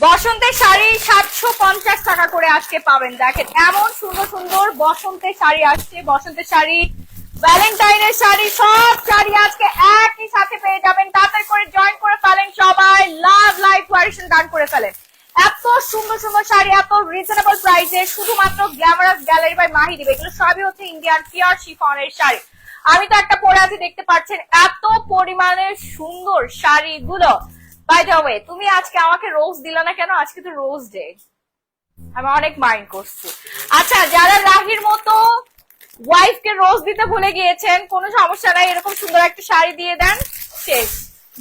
বসন্তের শাড়ি 750 টাকা করে আজকে পাবেন। দেখেন এমন সুন্দর সুন্দর বসন্তের শাড়ি আসছে, বসন্তের শাড়ি, ভ্যালেন্টাইনের শাড়ি, সব শাড়ি আজকে একই সাথে পেয়ে যাবেন। তাড়াতাড়ি করে জয়েন করে ফেলেন, সবাই লাভ লাইভ কোয়ারেশন ডান করে ফেলেন। এত সুন্দর সুন্দর শাড়ি এত রিজনেবল প্রাইসে শুধুমাত্র গ্ল্যামারাস গ্যালারি বাই মাহি দিবে। এগুলো সবই হচ্ছে ইন্ডিয়ান পিওর শিফনের শাড়ি। আমি তো একটা পরে আছি, দেখতে পাচ্ছেন এত পরিমাণের সুন্দর শাড়িগুলো। বাই দ্য ওয়ে, তুমি আজকে আমাকে রোজ দিলা না কেন? আজকে তো রোজ ডে, আমি অনেক মাইন্ড করছি। আচ্ছা, যারা রাহির মতো ওয়াইফ কে রোজ দিতে ভুলে গিয়েছেন, কোনো সমস্যা নাই, এরকম সুন্দর একটা শাড়ি দিয়ে দেন, শেষ,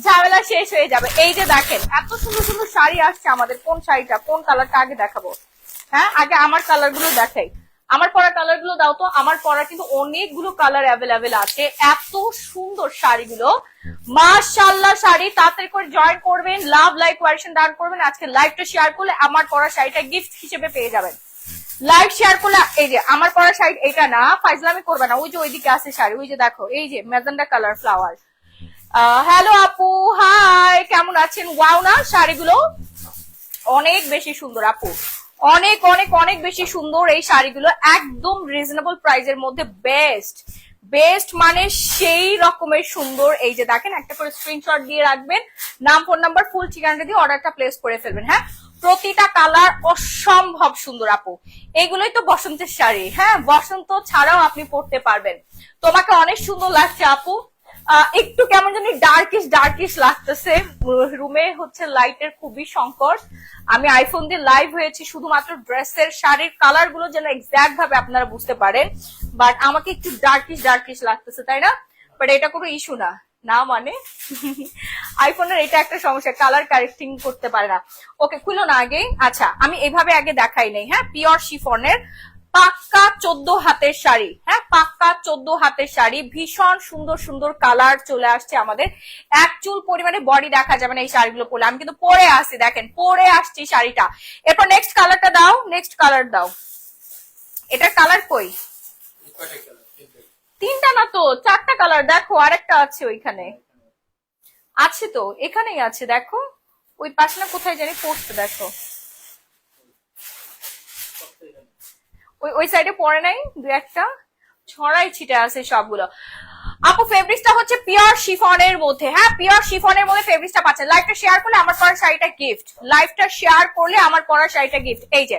ঝামেলা শেষ হয়ে যাবে। এই যে দেখেন এত সুন্দর সুন্দর শাড়ি আসছে আমাদের। কোন শাড়িটা, কোন কালারটা আগে দেখাবো? হ্যাঁ, আগে আমার কালার গুলো দেখাই। আমার পরা কালার গুলো দাও তো। আমার পরা কিন্তু অনেকগুলো কালার অ্যাভেলেবেল আছে। এত সুন্দর শাড়িগুলো, মাশাআল্লাহ শাড়ি। তাড়াতাড়ি করে জয়েন করবেন, লাভ লাইভ কোয়ারেশন ডান করবেন। আজকে লাইভটা শেয়ার করলে আমার পরা শাড়িটা গিফট হিসেবে পেয়ে যাবেন। লাইভ শেয়ার করলে এই যে আমার পরা শাড়ি, এটা না, ফাইজলামি করবে না। ওই যে ওইদিকে আছে শাড়ি, ওই যে দেখো, এই যে ম্যাজেন্ডা কালার ফ্লাওয়ার। হ্যালো আপু, হাই, কেমন আছেন? ওয়াও না শাড়িগুলো অনেক বেশি সুন্দর আপু, অনেক অনেক অনেক বেশি সুন্দর এই শাড়িগুলো, একদম রিজনেবল প্রাইসের মধ্যে বেস্ট বেস্ট মানে সেই রকমের সুন্দর। এই যে দেখেন, একটা করে স্ক্রিনশট দিয়ে রাখবেন, নাম, ফোন নাম্বার, ফুল ঠিকানাটা দিয়ে অর্ডারটা প্লেস করে ফেলবেন। হ্যাঁ, প্রতিটা কালার অসম্ভব সুন্দর আপু। এগুলোই তো বসন্তের শাড়ি। হ্যাঁ, বসন্ত ছাড়াও আপনি পরতে পারবেন। তোমাকে অনেক সুন্দর লাগছে আপু। একটু কেমন জানি ডার্কিশ ডার্কিশ লাগতেছে, রুমে হচ্ছে লাইটের খুবই সংকট। আমি আইফোন দিয়ে লাইভ হয়েছি শুধুমাত্র ড্রেসের শাড়ির কালার গুলো যেন এক্সাক্ট ভাবে আপনারা বুঝতে পারেন, বাট আমাকে একটু ডার্কিশ ডার্কিশ লাগতেছে, তাই না? বাট এটা কোনো ইস্যু না, না মানে আইফোনের এটা একটা সমস্যা, কালার কারেক্টিং করতে পারে না। ওকে, খুলো না আগে। আচ্ছা, আমি এভাবে আগে দেখাই নেই। হ্যাঁ, পিওর শিফনের পাক্কা 14 হাতের শাড়ি। হ্যাঁ, পাক্কা 14 হাতের শাড়ি, ভীষণ সুন্দর সুন্দর কালার চলে আসছে আমাদের। এক চুল পরিমাণে বডি দেখা যাবে না এই শাড়িগুলো পরলে। আমি কিন্তু পরে আসছি, দেখেন পরে আসছি শাড়িটা। এরপর নেক্সট কালারটা দাও, নেক্সট কালার দাও। এটার কালার কই? তিনটা না তো, চারটা কালার। দেখো আরেকটা আছে ওইখানে, আছে তো, এখানেই আছে, দেখো ওই পাশে না, কোথায় জানি পড়ছে, দেখো ওই সাইডে পড়ে নাই, দু একটা ছড়াই ছিটে আছে সবগুলো। আপু ফেব্রিক্সটা হচ্ছে পিওর শিফনের মধ্যে। হ্যাঁ, পিওর শিফনের মধ্যে ফেব্রিক্সটা পাচ্ছেন। লাইভটা শেয়ার করলে আমার পরা শাড়িটা গিফট, লাইভটা শেয়ার করলে আমার পরা শাড়িটা গিফট। এই যে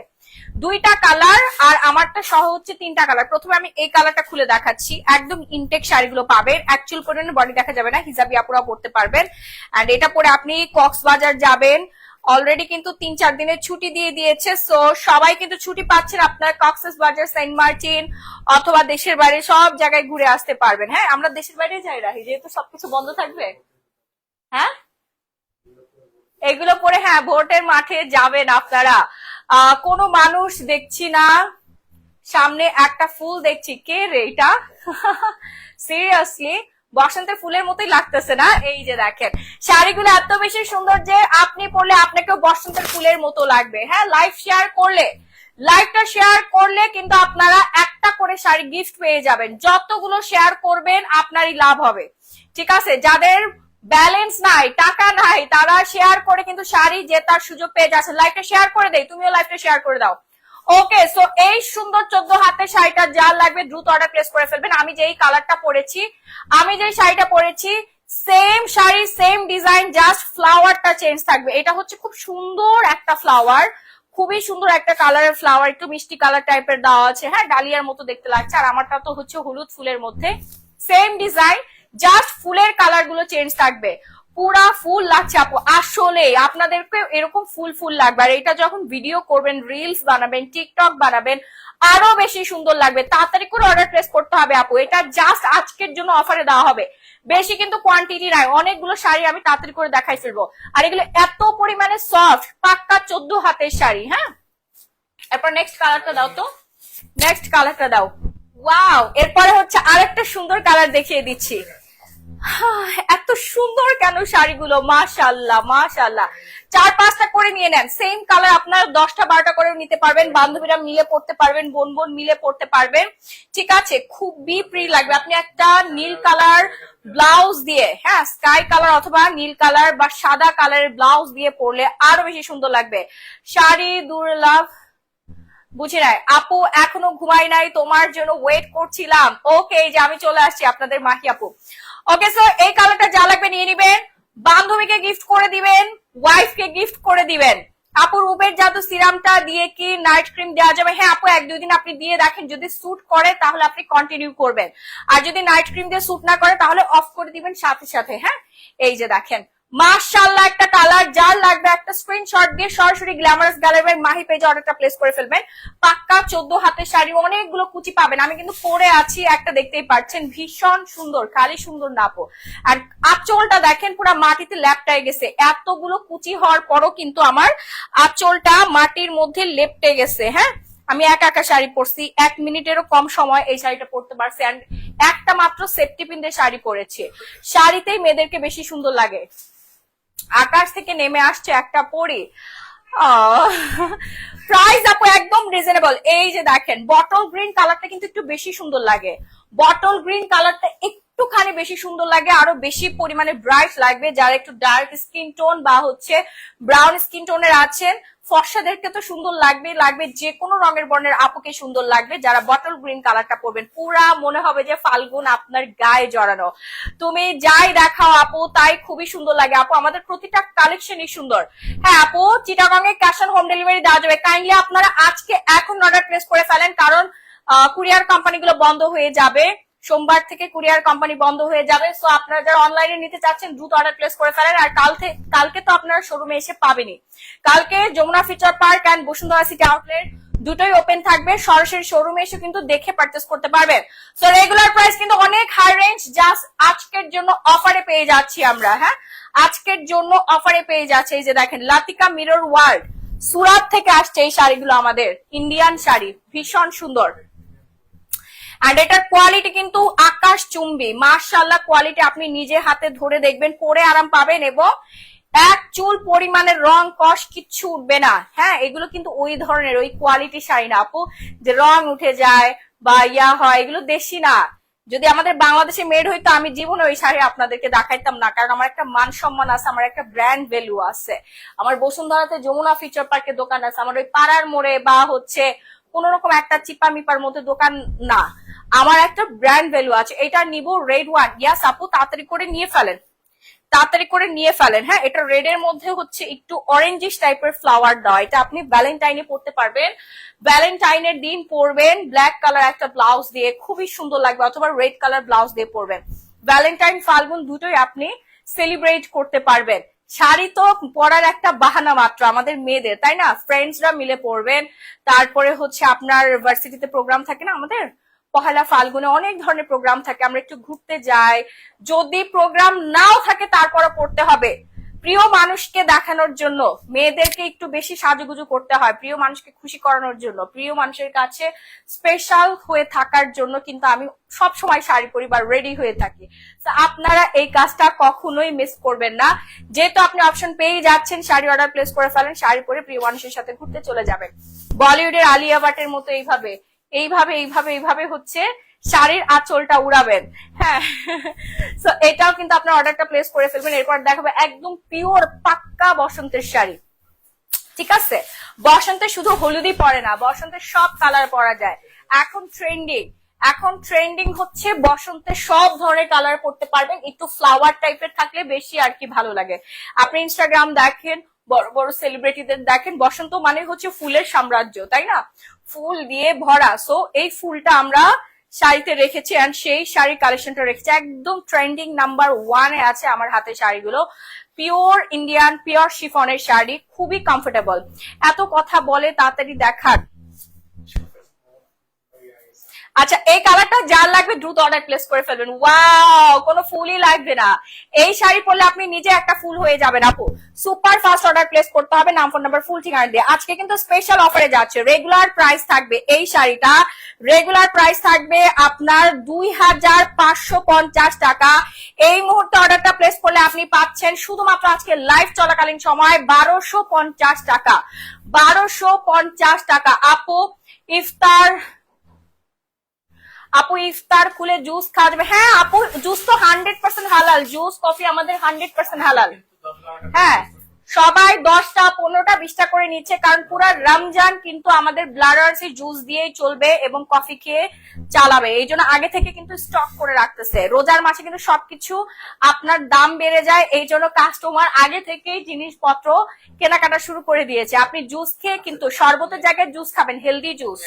দুইটা কালার আর আমারটা সহ হচ্ছে তিনটা কালার। প্রথমে আমি এই কালারটা খুলে দেখাচ্ছি, একদম ইনটেক শাড়িগুলো পাবেন, অ্যাকচুয়াল করে বডি দেখা যাবে না, হিজাবি আপুরা পড়তে পারবেন। এন্ড এটা পরে আপনি কক্সবাজার যাবেন, অলরেডি কিন্তু 3-4 দিনের ছুটি দিয়ে দিয়েছে, সো সবাই কিন্তু ছুটি পাচ্ছেন, আপনারা কক্সবাজার, সেন্ট মার্টিন অথবা দেশের বাইরে সব জায়গায় ঘুরে আসতে পারবেন। হ্যাঁ, আমরা দেশের বাইরে যাই রাহি, যেহেতু সবকিছু বন্ধ থাকবে। হ্যাঁ, এগুলো পরে হ্যাঁ ভোটের মাঠে যাবেন আপনারা। কোনো মানুষ দেখছি না, সামনে একটা ফুল দেখছি, কে রে এটা? সিরিয়াসলি বসন্তের ফুলের মতোই লাগতেছে না? এই যে দেখেন শাড়িগুলো এত বেশি সুন্দর যে আপনি পরলে আপনাকেও বসন্তের ফুলের মতো লাগবে। হ্যাঁ, লাইভ শেয়ার করলে, লাইভটা শেয়ার করলে কিন্তু আপনারা একটা করে শাড়ি গিফট পেয়ে যাবেন। যতগুলো শেয়ার করবেন আপনারই লাভ হবে, ঠিক আছে? যাদের ব্যালেন্স নাই, টাকা নাই, তারা শেয়ার করে কিন্তু শাড়ি জেতার সুযোগ পেয়ে যাচ্ছে। লাইভটা শেয়ার করে দেয়, তুমিও লাইভটা শেয়ার করে দাও। ওকে, সো এই সুন্দর 14 হাতের শাড়িটা যার লাগবে দ্রুত অর্ডার প্লেস করে ফেলবেন। আমি যেই কালারটা পরেছি, আমি যেই শাড়িটা পরেছি, same sari same design, just ফ্লাওয়ারটা চেঞ্জ থাকবে। এটা হচ্ছে খুব সুন্দর একটা ফ্লাওয়ার, খুবই সুন্দর একটা কালারের ফ্লাওয়ার, একটু মিষ্টি কালার টাইপের দেওয়া আছে। হ্যাঁ, ডালিয়ার মতো দেখতে লাগছে। আর আমারটা তো হচ্ছে হলুদ ফুলের মধ্যে, সেম ডিজাইন, জাস্ট ফুলের কালার গুলো চেঞ্জ থাকবে। পুরা ফুল লাগছে আপু, আসলে আপনাদেরকে এরকম ফুল ফুল লাগবে। আর এটা যখন ভিডিও করবেন, রিলস বানাবেন, টিকটক বানাবেন, আরো বেশি সুন্দর লাগবে। তাড়াতাড়ি করে অর্ডার প্লেস করতে হবে আপু, এটা জাস্ট আজকের জন্য অফারে দেওয়া হবে, বেশি কিন্তু কোয়ান্টিটি নাই। অনেকগুলো শাড়ি আমি তাড়াতাড়ি করে দেখাই ফেলবো। আর এগুলো এত পরিমাণে সফট, পাক্কা 14 হাতের শাড়ি। হ্যাঁ, এরপর নেক্সট কালারটা দাও তো, নেক্সট কালারটা দাও। ওয়াও, এরপরে হচ্ছে আরেকটা সুন্দর কালার দেখিয়ে দিচ্ছি। এত সুন্দর কেন শাড়িগুলো, মাশাআল্লাহ মাশাআল্লাহ। 4-5টা করে নিয়ে নেন, সেম কালার আপনারা 10টা-12টা করে নিতে পারবেন, বান্ধবীরা মিলে পড়তে পারবেন, বোন বোন মিলে পড়তে পারবেন, ঠিক আছে? খুবই প্রিয় লাগবে। আপনি একটা নীল কালার ব্লাউজ দিয়ে, হ্যাঁ, স্কাই কালার অথবা নীল কালার বা সাদা কালারের ব্লাউজ দিয়ে পরলে আরো বেশি সুন্দর লাগবে। শাড়ি দুর্লভ, বুঝি নাই আপু, এখনো ঘুমাই নাই, তোমার জন্য ওয়েট করছিলাম। ওকে, এই যে আমি চলে আসছি আপনাদের মাহি আপু। ওকে, সো এই কালারটা যা লাগবে নিয়ে নিবেন, বান্ধবীকে গিফট করে দিবেন, ওয়াইফকে গিফট করে দিবেন। আপু রূপের জাদু সিরামটা দিয়ে কি নাইট ক্রিম দেওয়া যাবে? হ্যাঁ আপু, 1-2 দিন আপনি দিয়ে দেখেন, যদি স্যুট করে তাহলে আপনি কন্টিনিউ করবেন, আর যদি নাইট ক্রিম দিয়ে স্যুট না করে তাহলে অফ করে দিবেন সাথে সাথে। হ্যাঁ, এই যে দেখেন মাশাআল্লাহ একটা কালার, যার লাগবে একটা স্ক্রিনশট দিয়ে সরাসরি গ্ল্যামারাস গ্যালারির মাহি পেজে অর্ডারটা প্লেস করে ফেলবেন। পাক্কা 14 হাতের শাড়ি, অনেকগুলো কুচি পাবেন, আমি কিন্তু পরে আছি একটা, দেখতেই পাচ্ছেন ভীষণ সুন্দর, খালি সুন্দর না আপু। আর আঁচলটা দেখেন পুরো মাটিতে লেপটায় গেছে, এতগুলো কুচি হওয়ার পরও কিন্তু আমার আঁচলটা মাটির মধ্যে লেপটে গেছে। হ্যাঁ, আমি একা শাড়ি পরছি, 1 মিনিটেরও কম সময় এই শাড়িটা পরতে পারছি, এন্ড একটা মাত্র সেফটি পিন দিয়ে শাড়ি পরেছি। শাড়িতেই মেয়েদেরকে বেশি সুন্দর লাগে। আকাশ থেকে নেমে আসছে একটা পরি, প্রাইস আপু একদম রিজনেবল। এই যে দেখেন বটল গ্রিন কালারটা কিন্তু একটু বেশি সুন্দর লাগে, বটল গ্রিন কালারটা একটুখানি বেশি সুন্দর লাগে, আরো বেশি পরিমাণে ব্রাইট লাগবে যারা একটু ডার্ক স্কিন টোন বা হচ্ছে ব্রাউন স্কিন টোনের আছেন। ফর্সাদেরকে তো সুন্দর লাগবে, যে কোনো রঙের বর্ণের আপুকে সুন্দর লাগবে। যারা বটল গ্রিন কালারটা পরবেন পুরা মনে হবে যে ফাল্গুন আপনার গায়ে জড়ানো, তুমি যাই দেখাও আপু তাই খুবই সুন্দর লাগে। আপু আমাদের প্রতিটা কালেকশনই সুন্দর। হ্যাঁ আপু, চিটাগাঙে ক্যাশ অন হোম ডেলিভারি দেওয়া যাবে, কাইন্ডলি আপনারা আজকে এখন অর্ডার প্লেস করে ফেলেন, কারণ কুরিয়ার কোম্পানিগুলো বন্ধ হয়ে যাবে, সোমবার থেকে কুরিয়ার কোম্পানি বন্ধ হয়ে যাবে। সো আপনারা যারা অনলাইনে নিতে চাচ্ছেন দ্রুত অর্ডার প্লেস করে ফেলেন। আর কালকে তো আপনারা শোরুমে এসে পাবেনই, কালকে Jamuna future park and Bashundhara city outlet দুটোই ওপেন থাকবে, সরাসরি শোরুমে এসে কিন্তু দেখে পারচেস করতে পারবেন। সো রেগুলার প্রাইস কিন্তু অনেক হাই রেঞ্জ, জাস্ট আজকের জন্য অফারে পেয়ে যাচ্ছি আমরা। হ্যাঁ, আজকের জন্য অফারে পেয়ে যাচ্ছে। এই যে দেখেন লাতিকা মিরর ওয়ার্ল্ড, সুরাত থেকে আসছে এই শাড়িগুলো, আমাদের ইন্ডিয়ান শাড়ি, ভীষণ সুন্দর। আর এটার কোয়ালিটি কিন্তু আকাশ চুম্বি, মাশাআল্লাহ কোয়ালিটি আপনি নিজে হাতে ধরে দেখবেন, পরে আরাম পাবেন এবং এক চুল পরিমাণের রং কষ কিচ্ছু উঠবে না। হ্যাঁ, এগুলো কিন্তু ওই ধরনের ওই কোয়ালিটির শাড়ি না আপু যে রং উঠে যায় বা ইয়া হয়, এগুলো দেশি না। যদি আমাদের বাংলাদেশে মেড হইতো আমি জীবনে ওই শাড়ি আপনাদেরকে দেখাইতাম না, কারণ আমার একটা মান সম্মান আছে, আমার একটা ব্র্যান্ড ভ্যালু আছে। আমার বসুন্ধরাতে যমুনা ফিচার পার্কে দোকান আছে, আমার ওই পাড়ার মোড়ে বা হচ্ছে কোন রকম একটা চিপা মিপার মধ্যে দোকান না, আমার একটা ব্র্যান্ড ভ্যালু আছে। এটা নিব রেড ওয়ান, ইয়াস আপু তাড়াতাড়ি করে নিয়ে ফেলেন, তাড়াতাড়ি করে নিয়ে ফেলেন। হ্যাঁ, এটা রেড এর মধ্যে হচ্ছে একটু অরেঞ্জিশ টাইপের ফ্লাওয়ার দেওয়া, এটা আপনি ভ্যালেন্টাইনে পড়তে পারবেন, ভ্যালেন্টাইনের দিন পরবেন ব্ল্যাক কালার একটা ব্লাউজ দিয়ে, খুবই সুন্দর লাগবে, অথবা রেড কালার ব্লাউজ দিয়ে পরবেন। ভ্যালেন্টাইন ফাল্গুন দুটোই আপনি সেলিব্রেট করতে পারবেন। শাড়ি তো পরার একটা বাহানা মাত্র আমাদের মেয়েদের, তাই না? ফ্রেন্ডসরা মিলে পরবেন, তারপরে হচ্ছে আপনার ভার্সিটিতে প্রোগ্রাম থাকে না আমাদের, পহেলা ফাল্গুনে অনেক ধরনের প্রোগ্রাম থাকে, আমরা একটু ঘুরতে যাই, যদি প্রোগ্রাম নাও থাকে তারপরে পড়তে হবে। প্রিয় মানুষকে দেখানোর জন্য মেয়েদেরকে একটু বেশি সাজুগুজু করতে হয়, প্রিয় মানুষকে খুশি করানোর জন্য, প্রিয় মানুষের কাছে স্পেশাল হয়ে থাকার জন্য কিন্তু আমি সব সময় শাড়ি পরি বা রেডি হয়ে থাকি। আপনারা এই কাজটা কখনোই মিস করবেন না, যেহেতু আপনি অপশন পেয়ে যাচ্ছেন, শাড়ি অর্ডার প্লেস করে ফেলেন, শাড়ি পরে প্রিয় মানুষের সাথে ঘুরতে চলে যাবেন, বলিউডের আলিয়া ভাটের মতো এইভাবে এইভাবে এইভাবে এইভাবে হচ্ছে শাড়ির আঁচলটা উড়াবেন। হ্যাঁ, সো এটাও কিন্তু আপনার অর্ডারটা প্লেস করে ফেলবেন। এরপর দেখাবো একদম পিওর পাক্কা বসন্তের শাড়ি, ঠিক আছে? বসন্তে শুধু হলুদই পরে না, বসন্তের সব কালার পরা যায়। এখন ট্রেন্ডিং হচ্ছে বসন্তে সব ধরনের কালার পড়তে পারবেন, একটু ফ্লাওয়ার টাইপের থাকলে বেশি আর কি ভালো লাগে। আপনি ইনস্টাগ্রাম দেখেন, বড় বড় সেলিব্রিটিদের দেখেন, বসন্ত মানে হচ্ছে ফুলের সাম্রাজ্য, তাই না? ফুল দিয়ে ভরা। সো এই ফুলটা আমরা শাড়িতে রেখেছি, এন্ড সেই শাড়ির কালেকশনটা রেখেছি একদম ট্রেন্ডিং নাম্বার 1-এ আছে আমার হাতে শাড়িগুলো। পিওর ইন্ডিয়ান পিওর শিফনের শাড়ি, খুবই কমফোর্টেবল। এত কথা বলে তাড়াতাড়ি দেখার, আচ্ছা, এই কালারটা যার লাগবে দ্রুত অর্ডার প্লেস করে ফেলবেন। ওয়াও, কোনো ফুলই লাগবে না, এই শাড়ি পরলে আপনি নিজে একটা ফুল হয়ে যাবেন আপু। সুপার ফাস্ট অর্ডার প্লেস করতে হবে নাম, ফোন নাম্বার, ফুল ঠিকানা দিয়ে। আজকে কিন্তু স্পেশাল অফারে যাচ্ছে। রেগুলার প্রাইস থাকবে এই শাড়িটা, রেগুলার প্রাইস থাকবে আপনার 2550 টাকা। এই মুহূর্তে অর্ডারটা প্লেস করলে আপনি পাচ্ছেন শুধুমাত্র আজকে লাইভ চলাকালীন সময় 1250 টাকা। 1250 টাকা। আপু ইফতার খুলে জুস খাওয়া যাবে? হ্যাঁ আপু, জুস তো 100% হালাল, জুস কফি আমাদের 100% হালাল। হ্যাঁ, সবাই 10টা 15টা 20টা করে নিচ্ছে, কারণ পুরো রমজান কিন্তু আমাদের ব্লাডার্সি জুস দিয়েই চলবে এবং কফি খেয়ে চালাবে, এই জন্য আগে থেকে কিন্তু স্টক করে রাখতেছে। রোজার মাসে কিন্তু সবকিছু আপনার দাম বেড়ে যায়, এই জন্য কাস্টমার আগে থেকেই জিনিসপত্র কেনাকাটা শুরু করে দিয়েছে। আপনি জুস খেয়ে কিন্তু শরবতের জায়গায় জুস খাবেন, হেলদি জুস।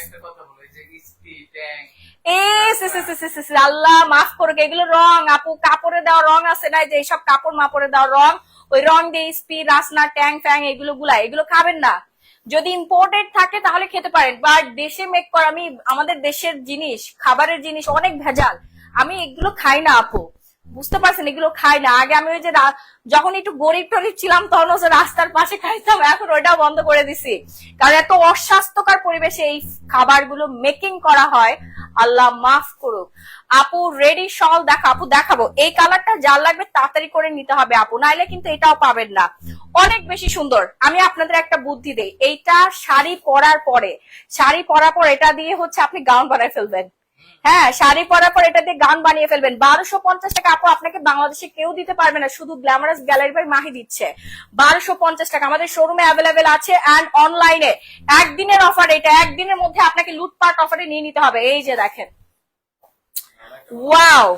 আল্লাহ মাফ করুক, এগুলো রং আপু, কাপড়ে দেওয়া রং আছে না, যে এইসব কাপড় মাপড়ে দেওয়া রং, ওই রং দিয়ে স্পি রাসনা ট্যাং ফ্যাং এগুলো খাবেন না। যদি ইম্পোর্টেড থাকে তাহলে খেতে পারেন, বা দেশে মেক করা, আমি আমাদের দেশের জিনিস, খাবারের জিনিস অনেক ভেজাল, আমি এগুলো খাই না আপু, বুঝতে পারছেন, এগুলো খাই না। আগে আমি ওই যে যখন একটু গরিব টরিব ছিলাম তখন হচ্ছে রাস্তার পাশে খাইতাম, এখন ওইটাও বন্ধ করে দিছি, কারণ এত অস্বাস্থ্যকর পরিবেশে এই খাবারগুলো মেকিং করা হয়। আল্লাহ মাফ করুক। আপু রেডি শল দেখা, আপু দেখাবো, এই কালারটা যার লাগবে তাড়াতাড়ি করে নিতে হবে আপু, নাইলে কিন্তু এটাও পাবেন না। অনেক বেশি সুন্দর। আমি আপনাদের একটা বুদ্ধি দেই, এইটা শাড়ি পরার পরে এটা দিয়ে হচ্ছে আপনি গাউন বানায় ফেলবেন। হ্যাঁ, শাড়ি পরার পর এটা দিয়ে গান বানিয়ে ফেলবেন। 1250 টাকা আপু, আপনাকে বাংলাদেশে কেউ দিতে পারবে না, শুধু গ্ল্যামারাস গ্যালারি বাই মাহি দিচ্ছে। 1250 টাকা আমাদের শোরুমে অ্যাভেলেবেল আছে, অ্যান্ড অনলাইনে একদিনের অফার, এটা একদিনের মধ্যে আপনাকে লুটপাট অফারে নিয়ে নিতে হবে। এই যে দেখেন, ওয়াও,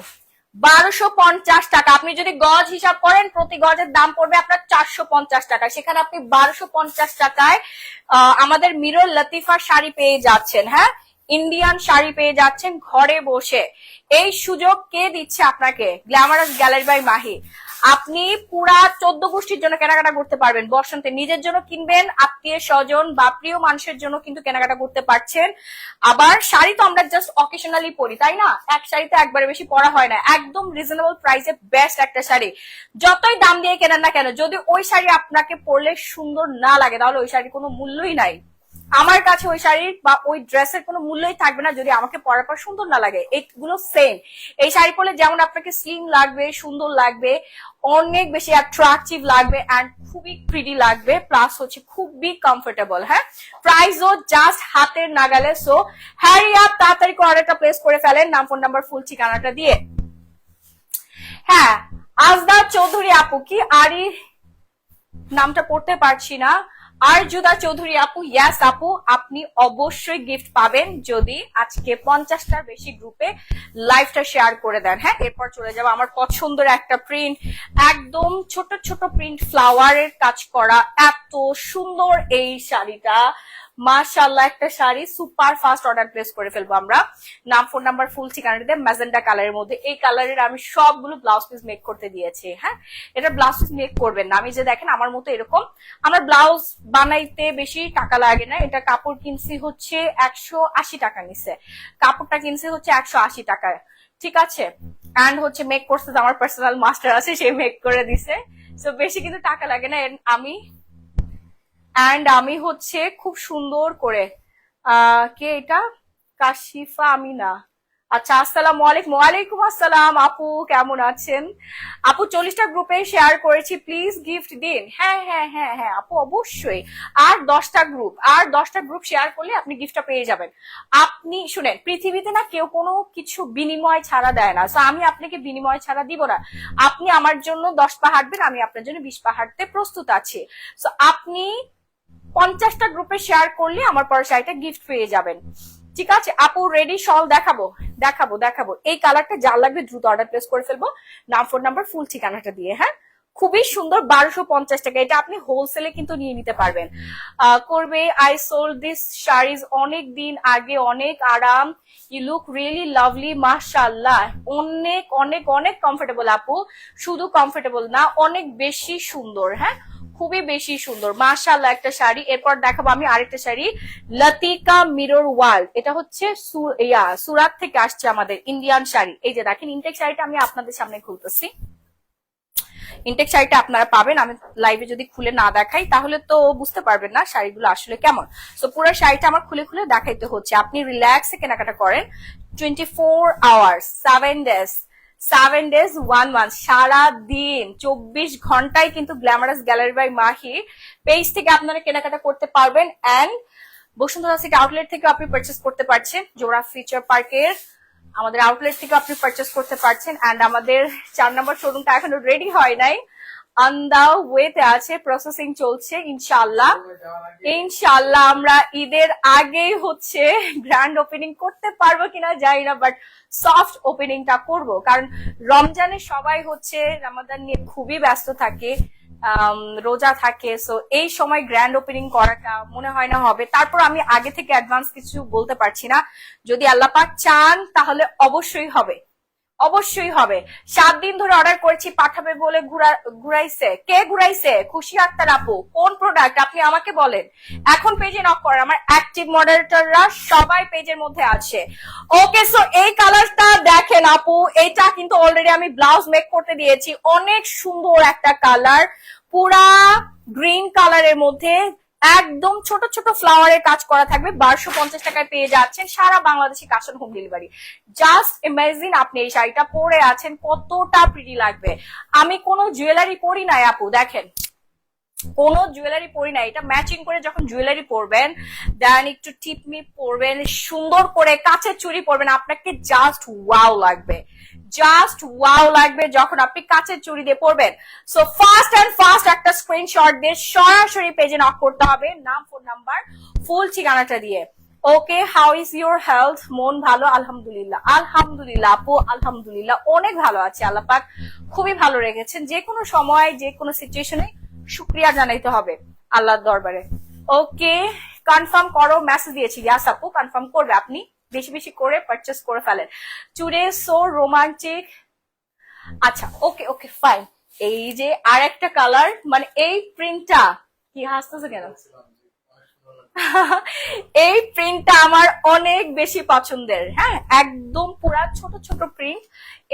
1250 টাকা। আপনি যদি গজ হিসাব করেন প্রতি গজের দাম পড়বে আপনার 450 টাকা, সেখানে আপনি 1250 টাকায় আমাদের মিরর লতিফার শাড়ি পেয়ে যাচ্ছেন। হ্যাঁ, ইন্ডিয়ান শাড়ি পেয়ে যাচ্ছেন ঘরে বসে। এই সুযোগ কে দিচ্ছে আপনাকে? Glamorous gallery by Mahi. আপনি পুরা 14 গোষ্ঠীর জন্য কেনাকাটা করতে পারবেন, বসন্তে নিজের জন্য কিনবেন, আত্মীয় স্বজন বা প্রিয় মানুষের জন্য কিন্তু কেনাকাটা করতে পারছেন। আবার শাড়ি তো আমরা জাস্ট অকেশনালি পরি, তাই না? এক শাড়িতে একবারে বেশি পরা হয় না, একদম রিজনেবল প্রাইসে বেস্ট একটা শাড়ি। যতই দাম দিয়ে কেনেন না কেন, যদি ওই শাড়ি আপনাকে পরলে সুন্দর না লাগে তাহলে ওই শাড়ির কোনো মূল্যই নাই। আমার কাছে ওই শাড়ির বা ওই ড্রেসের কোনো মূল্যই থাকবে না যদি আমাকে পরার পর সুন্দর না লাগে। এইগুলো সেম, এই শাড়ি পরলে যেমন আপনাকে স্লিম লাগবে, সুন্দর লাগবে, অনেক বেশি অ্যাট্রাকটিভ লাগবে, এন্ড খুবই প্রিটি লাগবে, প্লাস হচ্ছে খুবই কমফোর্টেবল। হ্যাঁ, প্রাইসও জাস্ট হাতের নাগালে। সো হ্যারি আপ, তাড়াতাড়ি অর্ডারটা প্লেস করে ফেলেন নাম, ফোন নাম্বার, ফুল ঠিকানাটা দিয়ে। হ্যাঁ, আজদা চৌধুরী আপু, কি আরি নামটা পড়তে পারছি না, আরজুদা চৌধুরী আপু, ইয়াস আপু, আপনি অবশ্যই গিফট পাবেন যদি আজকে 50টার বেশি গ্রুপে লাইভটা শেয়ার করে দেন। হ্যাঁ, এরপর চলে যাবো আমার পছন্দের একটা প্রিন্ট, একদম ছোট ছোট প্রিন্ট, ফ্লাওয়ারের কাজ করা, এত সুন্দর এই শাড়িটা, মাশাআল্লাহ একটা sari. Super fast order place করে ফেলবো আমরা নাম, ফোন নাম্বার, ফুল ঠিকানা দিয়ে। ম্যাজেন্ডা কালারের মধ্যে, এই কালারের আমি সবগুলো ব্লাউজ পিস মেক করতে দিয়েছি। হ্যাঁ, এটা ব্লাউজ পিস মেক করবেন না, আমি যে দেখেন আমার মতো এরকম, আমার ব্লাউজ বানাইতে বেশি টাকা লাগে না। এটা কাপড় কিনছি হচ্ছে 180 টাকা নিছে, কাপড়টা কিনছি হচ্ছে 180 টাকায়, ঠিক আছে। অ্যান্ড হচ্ছে মেক করছে আমার পার্সোনাল মাস্টার আছে, সে মেক করে দিছে, সো বেশি কিন্তু টাকা লাগে না। আমি হচ্ছে খুব সুন্দর করে কে এটা, কাশিফা আমিনা, আচ্ছা, আসসালামু আলাইকুম। ওয়ালাইকুম আসসালাম আপু, কেমন আছেন আপু? 40টা গ্রুপে শেয়ার করেছি, প্লিজ গিফট দিন। হ্যাঁ হ্যাঁ হ্যাঁ হ্যাঁ আপু, অবশ্যই। আর 10টা গ্রুপ শেয়ার করলে আপনি গিফটটা পেয়ে যাবেন। আপনি শুনেন, পৃথিবীতে না কেউ কোনো কিছু বিনিময় ছাড়া দেয় না, তো আমি আপনাকে বিনিময় ছাড়া দিব না। আপনি আমার জন্য 10 পা হাঁটবেন, আমি আপনার জন্য 20 পা হাঁটতে প্রস্তুত আছি। তো আপনি 50টা গ্রুপে শেয়ার করলে আমার পরে শাড়িটা গিফট পেয়ে যাবেন, ঠিক আছে আপু? রেডি শল দেখাবো, এই কালারটা যার লাগবে দ্রুত অর্ডার প্লেস করে ফেলবো নাম, ফোন নাম্বার, ফুল ঠিকানাটা দিয়ে। হ্যাঁ, খুবই সুন্দর, 1250 টাকা। এটা আপনি হোলসেলে কিন্তু নিয়ে নিতে পারবেন। করবে, আই সোল্ড দিস শাড়িজ অনেক দিন আগে, অনেক আরাম, ইউ লুক রিয়েলি লাভলি, মাশাআল্লাহ, অনেক অনেক অনেক কমফোর্টেবল আপু, শুধু কমফোর্টেবল না, অনেক বেশি সুন্দর। হ্যাঁ, খুবই বেশি সুন্দর, মাশাআল্লাহ একটা শাড়ি। এরপর দেখাবো আমি আরেকটা শাড়ি, লতিকা মিরর ওয়ার্ল্ড। এটা হচ্ছে সুরাত থেকে আসছে আমাদের ইন্ডিয়ান শাড়ি। এই যে দেখেন ইনটেক শাড়িটা আমি আপনাদের সামনে খুলতেছি। ইনটেক শাড়িটা আপনারা পাবেন, আমি লাইভে যদি খুলে না দেখাই তাহলে তো বুঝতে পারবেন না শাড়িগুলো আসলে কেমন। তো পুরো শাড়িটা আমার খুলে খুলে দেখাইতে হচ্ছে, আপনি রিল্যাক্সে কেনাকাটা করেন। 24 আওয়ার্স 7 ডেজ 1 মান্থ, সারা দিন 24 ঘন্টায় কিন্তু glamorous gallery by Mahi page থেকে আপনারা কেনাকাটা করতে পারবেন। এন্ড বসুন্ধরা সিটি আউটলেট থেকে আপনি পারচেস করতে পারছেন, জোড়া ফিউচার পার্কের আমাদের আউটলেট থেকে আপনি পারচেস করতে পারছেন। এন্ড আমাদের 4 নম্বর শোরুমটা এখনো রেডি হয় নাই, অন দা ওয়েতে আছে, প্রসেসিং চলছে। ইনশাআল্লাহ আমরা ঈদের আগেই হচ্ছে গ্র্যান্ড ওপেনিং করতে পারবো কিনা জানি না, বাট সফট ওপেনিংটা করব, কারণ রমজানে সবাই হচ্ছে রামাদান নিয়ে খুবই ব্যস্ত থাকে, রোজা থাকে। সো এই সময় গ্র্যান্ড ওপেনিং করাটা মনে হয় না হবে। তারপর আমি আগে থেকে অ্যাডভান্স কিছু বলতে পারছি না, যদি আল্লাহ পাক চান তাহলে অবশ্যই হবে, অবশ্যই হবে। 7 দিন ধরে অর্ডার করেছি, পাঠাবে বলে ঘুরাইছে। কে ঘুরাইছে? খুশি আক্তার আপু। কোন প্রোডাক্ট আপনি আমাকে বলেন। এখন পেজে নক করেন, আমার অ্যাক্টিভ মডারেটররা সবাই পেজের মধ্যে আছে। ওকে, সো এই কালারটা দেখেন আপু, এটা কিন্তু অলরেডি আমি ব্লাউজ মেক করতে দিয়েছি। অনেক সুন্দর একটা কালার, পুরা গ্রিন কালারের মধ্যে একদম ছোট ছোট ফ্লাওয়ারের কাজ করা থাকবে। 1250 টাকায় পেয়ে যাচ্ছেন সারা বাংলাদেশে cash on home delivery. Just imagine আপনি এই শাড়িটা পরে আছেন, কতটা প্রিটি লাগবে। আমি কোনো জুয়েলারি পরি নাই আপু, দেখেন কোনো জুয়েলারি পরি নাই। এটা ম্যাচিং করে যখন জুয়েলারি পরবেন, দেন একটু টিপমি পরবেন, সুন্দর করে কাচের চুড়ি পরবেন, আপনাকে জাস্ট ওয়াও লাগবে, জাস্ট ওয়াও লাগবে যখন আপনি কাচের চুড়ি দিয়ে পরবেন। সো ফাস্ট একটা স্ক্রিনশট দিয়ে সরাসরি পেজে নক করতে হবে, নাম, ফোন নাম্বার, ফুল ঠিকানাটা দিয়ে। ওকে, হাউ ইজ ইউর হেলথ? মন ভালো, আলহামদুলিল্লাহ। আলহামদুলিল্লাহ আপু, আলহামদুলিল্লাহ অনেক ভালো আছে, আল্লাহ পাক খুবই ভালো রেখেছেন। যে কোনো সময় যে কোনো সিচুয়েশনে শুক্রিয়া জানাইতে হবে আল্লাহর দরবারে। ওকে, কনফার্ম করো, মেসেজ দিয়েছি। ইয়াস আপু, কনফার্ম করবে, আপনি বেশি বেশি করে পারচেস করে ফেলেন। Today so romantic. আচ্ছা, ওকে ওকে ফাইন। এই যে আর একটা কালার, মানে এই প্রিন্টটা, কি হাসতেছে কেন? এই প্রিন্টটা আমার অনেক বেশি পছন্দের। হ্যাঁ, একদম পুরা ছোট ছোট প্রিন্ট।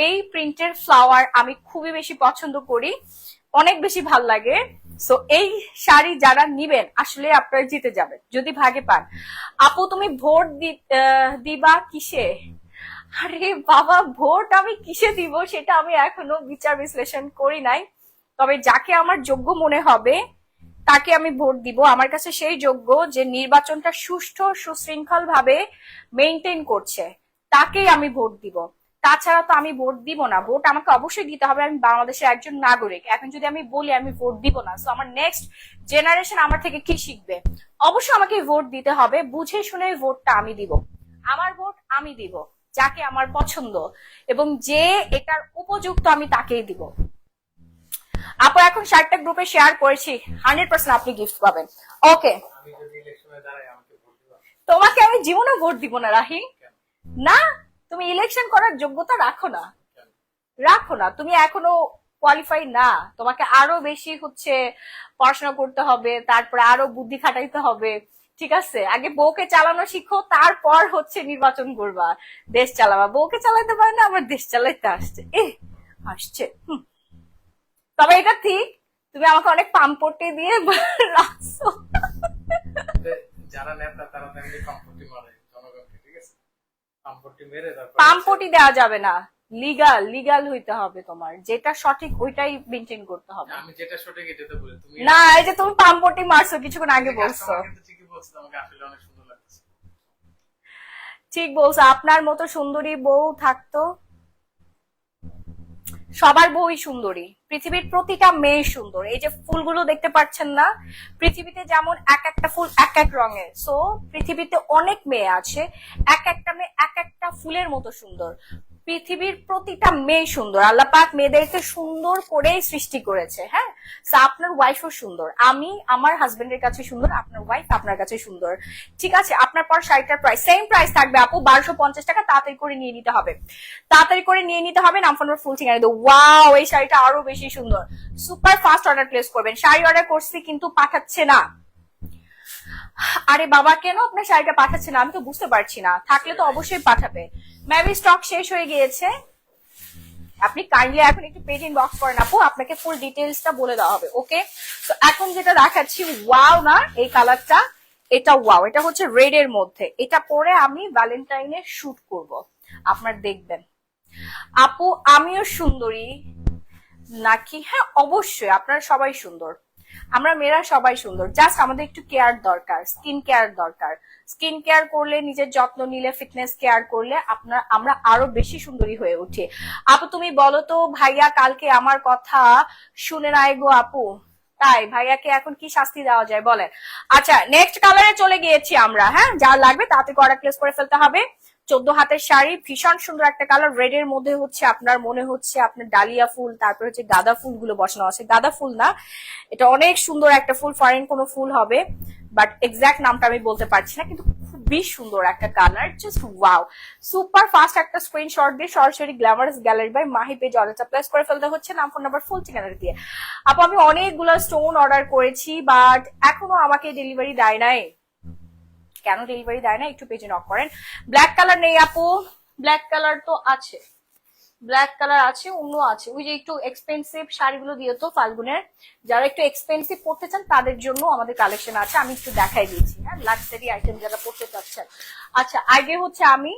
এই প্রিন্টের ফ্লাওয়ার আমি খুবই বেশি পছন্দ করি, অনেক বেশি ভাল লাগে। সো এই শাড়ি যারা নিবেন আসলে আপনারা জিতে যাবেন যদি ভাগে পান। আপু তুমি ভোট দিবা কিসে? আরে বাবা, ভোট আমি কিসে দিব সেটা আমি এখনো বিচার বিশ্লেষণ করি নাই, তবে যাকে আমার যোগ্য মনে হবে তাকে আমি ভোট দিব। আমার কাছে সেই যোগ্য যে নির্বাচনটা সুষ্ঠু সুশৃঙ্খল ভাবে মেনটেন করছে, তাকেই আমি ভোট দিব। তাছাড়া তো আমি ভোট দিব না। ভোট আমাকে অবশ্যই দিতে হবে, আমি বাংলাদেশের একজন নাগরিক। এখন যদি আমি বলি আমি ভোট দিব না, তো আমার নেক্সট জেনারেশন আমার থেকে কি শিখবে? অবশ্যই আমাকে ভোট দিতে হবে, বুঝে শুনে ভোটটা আমি দিব। আমার ভোট আমি দিব যাকে আমার পছন্দ এবং যে এটার উপযুক্ত, আমি তাকেই দিব। আপু এখন 60টা গ্রুপে শেয়ার করেছি, 100% আপনি গিফট পাবেন। ওকে, তোমাকে আমি জীবনে ভোট দিব না রাহি, না। তুমি ইলেকশন করার যোগ্যতা রাখো না, রাখো না। তুমি এখনো কোয়ালিফাই না, তোমাকে আরো বেশি হচ্ছে পড়াশোনা করতে হবে, তারপরে আরো বুদ্ধি খাটাইতে হবে। ঠিক আছে, আগে বউকে চালানো শিখো, তারপর হচ্ছে নির্বাচন করবা, দেশ চালাবা। বউকে চালাইতে পারে না, আমার দেশ চালাইতে আসছে। তবে এটা ঠিক, তুমি আমাকে অনেক পাম্পটি দিয়ে রাখছো। যারা নেতা তারা তেমনি পাম্পটি মারে জনগণকে, ঠিক আছে? পাম্পটি মেরে তারপর পাম্পটি দেওয়া যাবে না, লিগাল হইতে হবে। তোমার যেটা সঠিক ওইটাই মেনটেন করতে হবে। আমি যেটা সঠিক এটা তো বলি, তুমি না, এই যে তুমি পাম্পটি মারছো কিছুক্ষণ আগে বলছো, কিন্তু ঠিকই বলছো, আমাকে আসলে অনেক সুন্দর লাগছে। ঠিক বলছো, আপনার মতো সুন্দরী বউ থাকতো। সবার বউই সুন্দরী, পৃথিবীর প্রতিটা মেয়ে সুন্দর। এই যে ফুলগুলো দেখতে পাচ্ছেন না, পৃথিবীতে যেমন এক একটা ফুল এক এক রঙের, সো পৃথিবীতে অনেক মেয়ে আছে, এক একটা মেয়ে এক একটা ফুলের মতো সুন্দর। পৃথিবীর প্রতিটা মেয়ে সুন্দর, আল্লাহ পাক মেয়েদেরকে সুন্দর করে সৃষ্টি করেছে। হ্যাঁ, আপনার ওয়াইফও সুন্দর, আমি আমার হাজবেন্ডের কাছে সুন্দর, আপনার ওয়াইফ আপনার কাছে সুন্দর। ঠিক আছে, আপনার পর শাড়িটার প্রাইস সেম প্রাইস থাকবে আপু 1250 টাকা। তাড়াতাড়ি করে নিয়ে নিতে হবে, তাড়াতাড়ি করে নিয়ে নিতে হবে। নাম ফোন ফুল ঠিকানা দেবো। ওয়াও, এই শাড়িটা আরো বেশি সুন্দর। সুপার ফাস্ট অর্ডার প্লেস করবেন। শাড়ি অর্ডার করছি কিন্তু পাঠাচ্ছে না। আরে বাবা, কেন আপনার শাড়িটা পাঠাচ্ছে না? আমি তো বুঝতে পারছি না। থাকলে তো অবশ্যই পাঠাবে। মেবি স্টক শেষ হয়ে গিয়েছে। আপনি কাইন্ডলি এখন একটু পেজ ইনবক্স করেন আপু, আপনাকে ফুল ডিটেইলসটা বলে দেওয়া হবে। ওকে, তো এখন যেটা দেখাচ্ছি, ওয়াও না এই কালারটা, এটা ওয়াও, এটা হচ্ছে রেড এর মধ্যে। এটা পরে আমি ভ্যালেন্টাইনে শুট করব, আপনার দেখবেন। আপু আমিও সুন্দরী নাকি? হ্যাঁ অবশ্যই, আপনারা সবাই সুন্দর, আমরা মেয়েরা সবাই সুন্দর। জাস্ট আমাদের একটু কেয়ার দরকার, স্কিন কেয়ার দরকার। স্কিন কেয়ার করলে, নিজের যত্ন নিলে, ফিটনেস কেয়ার করলে আমরা আরো বেশি সুন্দরী হয়ে উঠি। আপু তুমি বলো তো, ভাইয়া কালকে আমার কথা শুনে নাই গো আপু। তাই? ভাইয়াকে এখন কি শাস্তি দেওয়া যায় বলেন? আচ্ছা, নেক্সট কালারে চলে গিয়েছি আমরা। হ্যাঁ, যা লাগবে তাতে অর্ডার প্লেস করে ফেলতে হবে। 14 হাতের শাড়ি, ভীষণ সুন্দর একটা কালার। রেড এর মধ্যে হচ্ছে আপনার মনে হচ্ছে আপনার ডালিয়া ফুল, তারপর হচ্ছে গাঁদা ফুল গুলো বসানো আছে। গাঁদা ফুল না, এটা অনেক সুন্দর একটা ফুল, ফরেন কোনো ফুল হবে, বাট এক্সাক্ট নামটা আমি বলতে পারছি না, কিন্তু খুবই সুন্দর একটা colour. Just wow, super fast একটা স্ক্রিনশট দিয়ে সরাসরি glamorous gallery by Mahi page অর্ডারটা প্লেস করে ফেলতে হচ্ছে নাম, ফোন নাম্বার, ফুল ঠিকানা দিয়ে। আপু আমি অনেকগুলো স্টোন অর্ডার করেছি, বাট এখনো আমাকে ডেলিভারি দেয় নাই। কেন ডেলিভারি দেয় না? একটু পেজে নক করেন। ব্ল্যাক কালার নেই আপু, ব্ল্যাক কালার তো আছে, ব্ল্যাক কালার আছে, অন্য আছে। ওই যে একটু এক্সপেন্সিভ শাড়িগুলো দিয়ে তো ফাল্গুনের, যারা একটু এক্সপেন্সিভ পড়তে চান তাদের জন্য আমাদের কালেকশন আছে। আমি একটু দেখাই দিচ্ছি। হ্যাঁ, লাক্সারি আইটেম যারা পড়তে চাচ্ছেন। আচ্ছা, আগে হচ্ছে আমি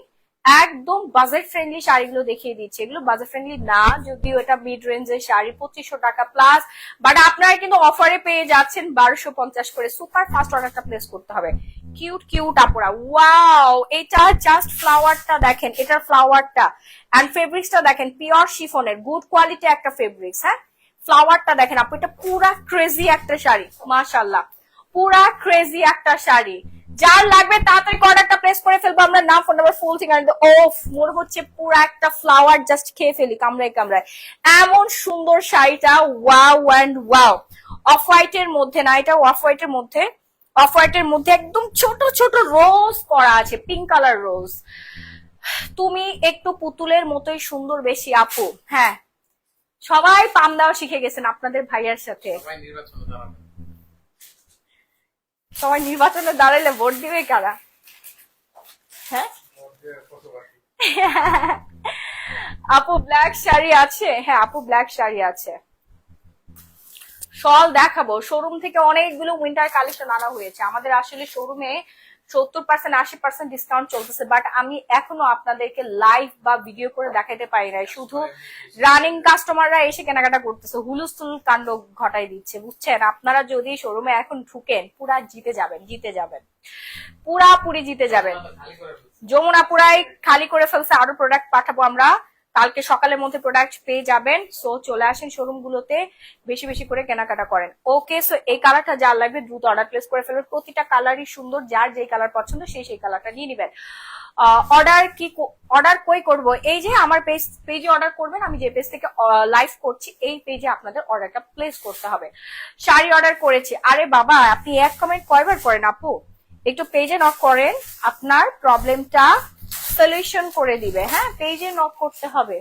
একদম বাজেট ফ্রেন্ডলি শাড়িগুলো দেখিয়ে দিচ্ছি। এগুলো বাজেট ফ্রেন্ডলি না, যদিও এটা মিড রেঞ্জের শাড়ি, 2500 টাকা প্লাস, বাট আপনারা কিন্তু অফারে পেয়ে যাচ্ছেন 1250 করে। সুপার ফাস্ট অর্ডারটা প্লেস করতে হবে। কিউট কিউট আপুরা, ওয়াও, এটা জাস্ট ফ্লাওয়ারটা দেখেন, এটার ফ্লাওয়ারটা এন্ড ফেব্রিক্সটা দেখেন, পিওর শিফনের গুড কোয়ালিটি একটা ফেব্রিক্স। হ্যাঁ, ফ্লাওয়ারটা দেখেন আপু, এটা পুরা ক্রেজি একটা শাড়ি, মাশাআল্লাহ, পুরা ক্রেজি একটা শাড়ি। যার লাগবে তাড়াতাড়ি অর্ডারটা প্লেস করে ফেলবো আমরা। নাম, ফোন নাম্বার, ফুল ঠিকানা। ওফ, মোর হচ্ছে পুরা একটা ফ্লাওয়ার জাস্ট খেয়ে ফেলি কামড়ায় কামড়ায়, এমন সুন্দর শাড়িটা। Wow and wow, off white এর মধ্যে না, এটা অফ হোয়াইট এর মধ্যে, অফ হোয়াইট এর মধ্যে একদম ছোট ছোট রোজ করা আছে, পিঙ্ক কালার রোজ। তুমি একটু পুতুলের মতোই সুন্দর বেশি আপু। হ্যাঁ, সবাই পাম দেওয়া শিখে গেছেন আপনাদের ভাইয়ার সাথে। সবাই নির্বাচনে দাঁড়াইলে ভোট দিবে কারা? হ্যাঁ আপু ব্ল্যাক শাড়ি আছে? হ্যাঁ আপু ব্ল্যাক শাড়ি আছে। শল দেখাবো, শোরুম থেকে অনেকগুলো উইন্টার কালেকশন আনা হয়েছে। আমাদের আসলে শোরুমে 70% 80% ডিসকাউন্ট চলতেছে, বাট আমি এখনো আপনাদেরকে লাইভ বা ভিডিও করে দেখাতে পারি নাই। শুধু রানিং কাস্টমাররা এসে কেনাকাটা করতেছে, হুলুস্থুল কাণ্ড ঘটাই দিচ্ছে, বুঝছেন? আপনারা যদি শোরুমে এখন ঢুকেন, পুরা জিতে যাবেন, জিতে যাবেন, পুরাপুরি জিতে যাবেন। যমুনা পুরাই খালি করে ফেলছে, আরো প্রোডাক্ট পাঠাবো আমরা কালকে সকালের মধ্যে, প্রোডাক্ট পেয়ে যাবেন। সো চলে আসেন শোরুম গুলোতে, বেশি বেশি করে কেনাকাটা করেন। ওকে, সো এই কালারটা যার লাগবে দ্রুত অর্ডার প্লেস করে ফেলবেন। প্রতিটা কালারই সুন্দর, যার যেই কালার পছন্দ সেই কালারটা নিয়ে নিবেন। অর্ডার কই করব? এই যে আমার পেজে অর্ডার করবেন। আমি যে পেজ থেকে লাইভ করছি এই পেজে আপনাদের অর্ডারটা প্লেস করতে হবে। শাড়ি অর্ডার করেছি। আরে বাবা, আপনি এক কমেন্ট কয়বার করেন আপু? একটু পেজে নক করেন, আপনার প্রবলেমটা সলিউশন করে দিবে। হ্যাঁ, পেজে নক করতে হবে,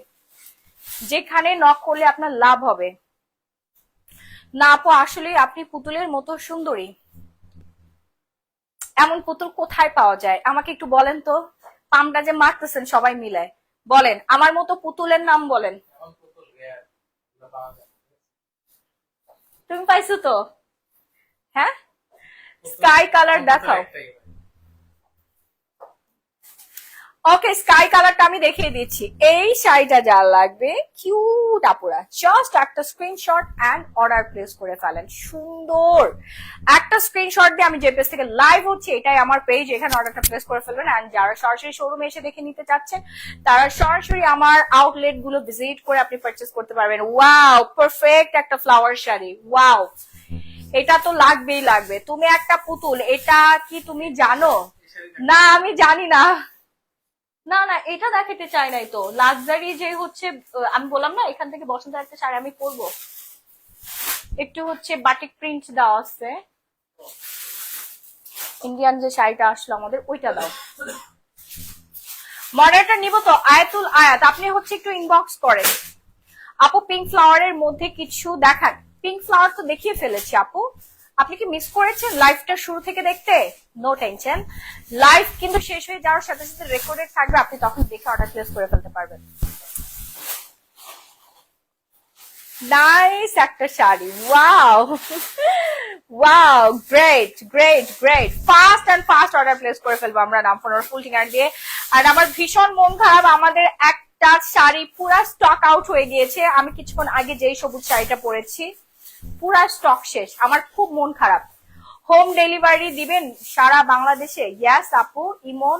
যেখানে নক করলে আপনার লাভ হবে। না আপু, আসলে আপনি পুতুলের মতো সুন্দরী। এমন পুতুল কোথায় পাওয়া যায় আমাকে একটু বলেন তো। পামটা যে মারতেছেন সবাই মিলে, বলেন আমার মতো পুতুলের নাম বলেন। তুমি পাইছো তো? হ্যাঁ, স্কাই কালার দেখাও। ওকে, স্কাই কালারটা আমি দেখিয়ে দিচ্ছি। এই শাড়িটা যার লাগবে, কিউট আপুরা, জাস্ট একটা স্ক্রিনশট এন্ড অর্ডার প্লেস করে ফেলেন। সুন্দর একটা স্ক্রিনশট দিয়ে, আমি যে পেজ থেকে লাইভ হচ্ছে এটাই আমার পেজ, এখানে অর্ডারটা প্লেস করে ফেলবেন। এন্ড যারা সরাসরি শোরুমে এসে দেখে নিতে চাচ্ছেন, তারা সরাসরি আমার আউটলেট গুলো ভিজিট করে আপনি পারচেস করতে পারবেন। ওয়াও, পারফেক্ট একটা ফ্লাওয়ার শাড়ি। ওয়াও, এটা তো লাগবেই লাগবে। তুমি একটা পুতুল, এটা কি তুমি জানো? না আমি জানি না, না না, এটা দেখাতে চাই নাই তো। লাক্সারি যে হচ্ছে আমি বললাম না এখান থেকে বসন্তের একটা শাড়ি আমি পরবো, একটু হচ্ছে বাটিক প্রিন্ট দেওয়া আছে, ইন্ডিয়ান যে শাড়িটা আসলো আমাদের ওইটা দাও। মডেলটা নিব তো আয়াতুল আয়াত, আপনি হচ্ছে একটু ইনবক্স করেন। আপু পিঙ্ক ফ্লাওয়ারের মধ্যে কিছু দেখান। পিঙ্ক ফ্লাওয়ার তো দেখিয়ে ফেলেছি আপু, আপনি কি মিস করেছেন লাইভটা শুরু থেকে দেখতে? নো টেনশন, লাইভ কিন্তু শেষ হয়ে যাওয়ার সাথে সাথে রেকর্ডেড থাকবে, আপনি তখন দেখে অর্ডার প্লেস করে ফেলতে পারবেন। নাইস একটা sari, wow wow, great great great. Fast and fast order place করে ফেলবো আমরা নাম ফোন ফুল ঠিকানা দিয়ে। আর আমার ভীষণ মন খারাপ, আমাদের একটা শাড়ি পুরা স্টক আউট হয়ে গিয়েছে। আমি কিছুক্ষণ আগে যেই সবুজ শাড়িটা পরেছি পুরা স্টক শেষ, আমার খুব মন খারাপ। হোম ডেলিভারি দিবেন সারা বাংলাদেশে? ইয়াস আপু, ইমন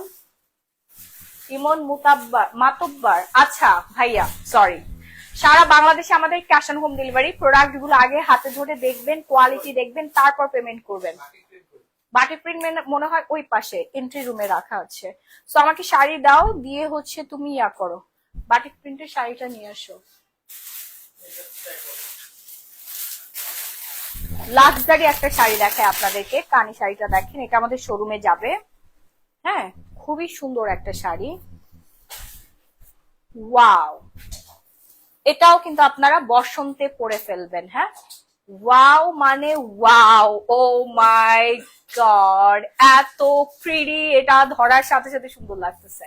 ইমন মাতব্বার, আচ্ছা ভাইয়া সরি, সারা বাংলাদেশে আমাদের cash on home delivery. Product গুলো আগে হাতে ধরে দেখবেন, কোয়ালিটি দেখবেন, তারপর পেমেন্ট করবেন। বাটিক প্রিন্ট মনে হয় ওই পাশে এন্ট্রি রুমে রাখা আছে। তো আমাকে শাড়ি দাও, দিয়ে হচ্ছে তুমি ইয়া করো, বাটিক প্রিন্টের শাড়িটা নিয়ে আসো। লাক্সারি একটা শাড়ি দেখায় আপনাদেরকে, কানি শাড়িটা দেখেন, এটা আমাদের শোরুমে যাবে। হ্যাঁ, খুবই সুন্দর একটা শাড়ি, ওয়াও। এটাও কিন্তু আপনারা বসন্তে পরে ফেলবেন। হ্যাঁ, ওয়াও মানে ওয়াও, ও মাই গড, এত প্রিটি। এটা ধরার সাথে সাথে সুন্দর লাগতেছে,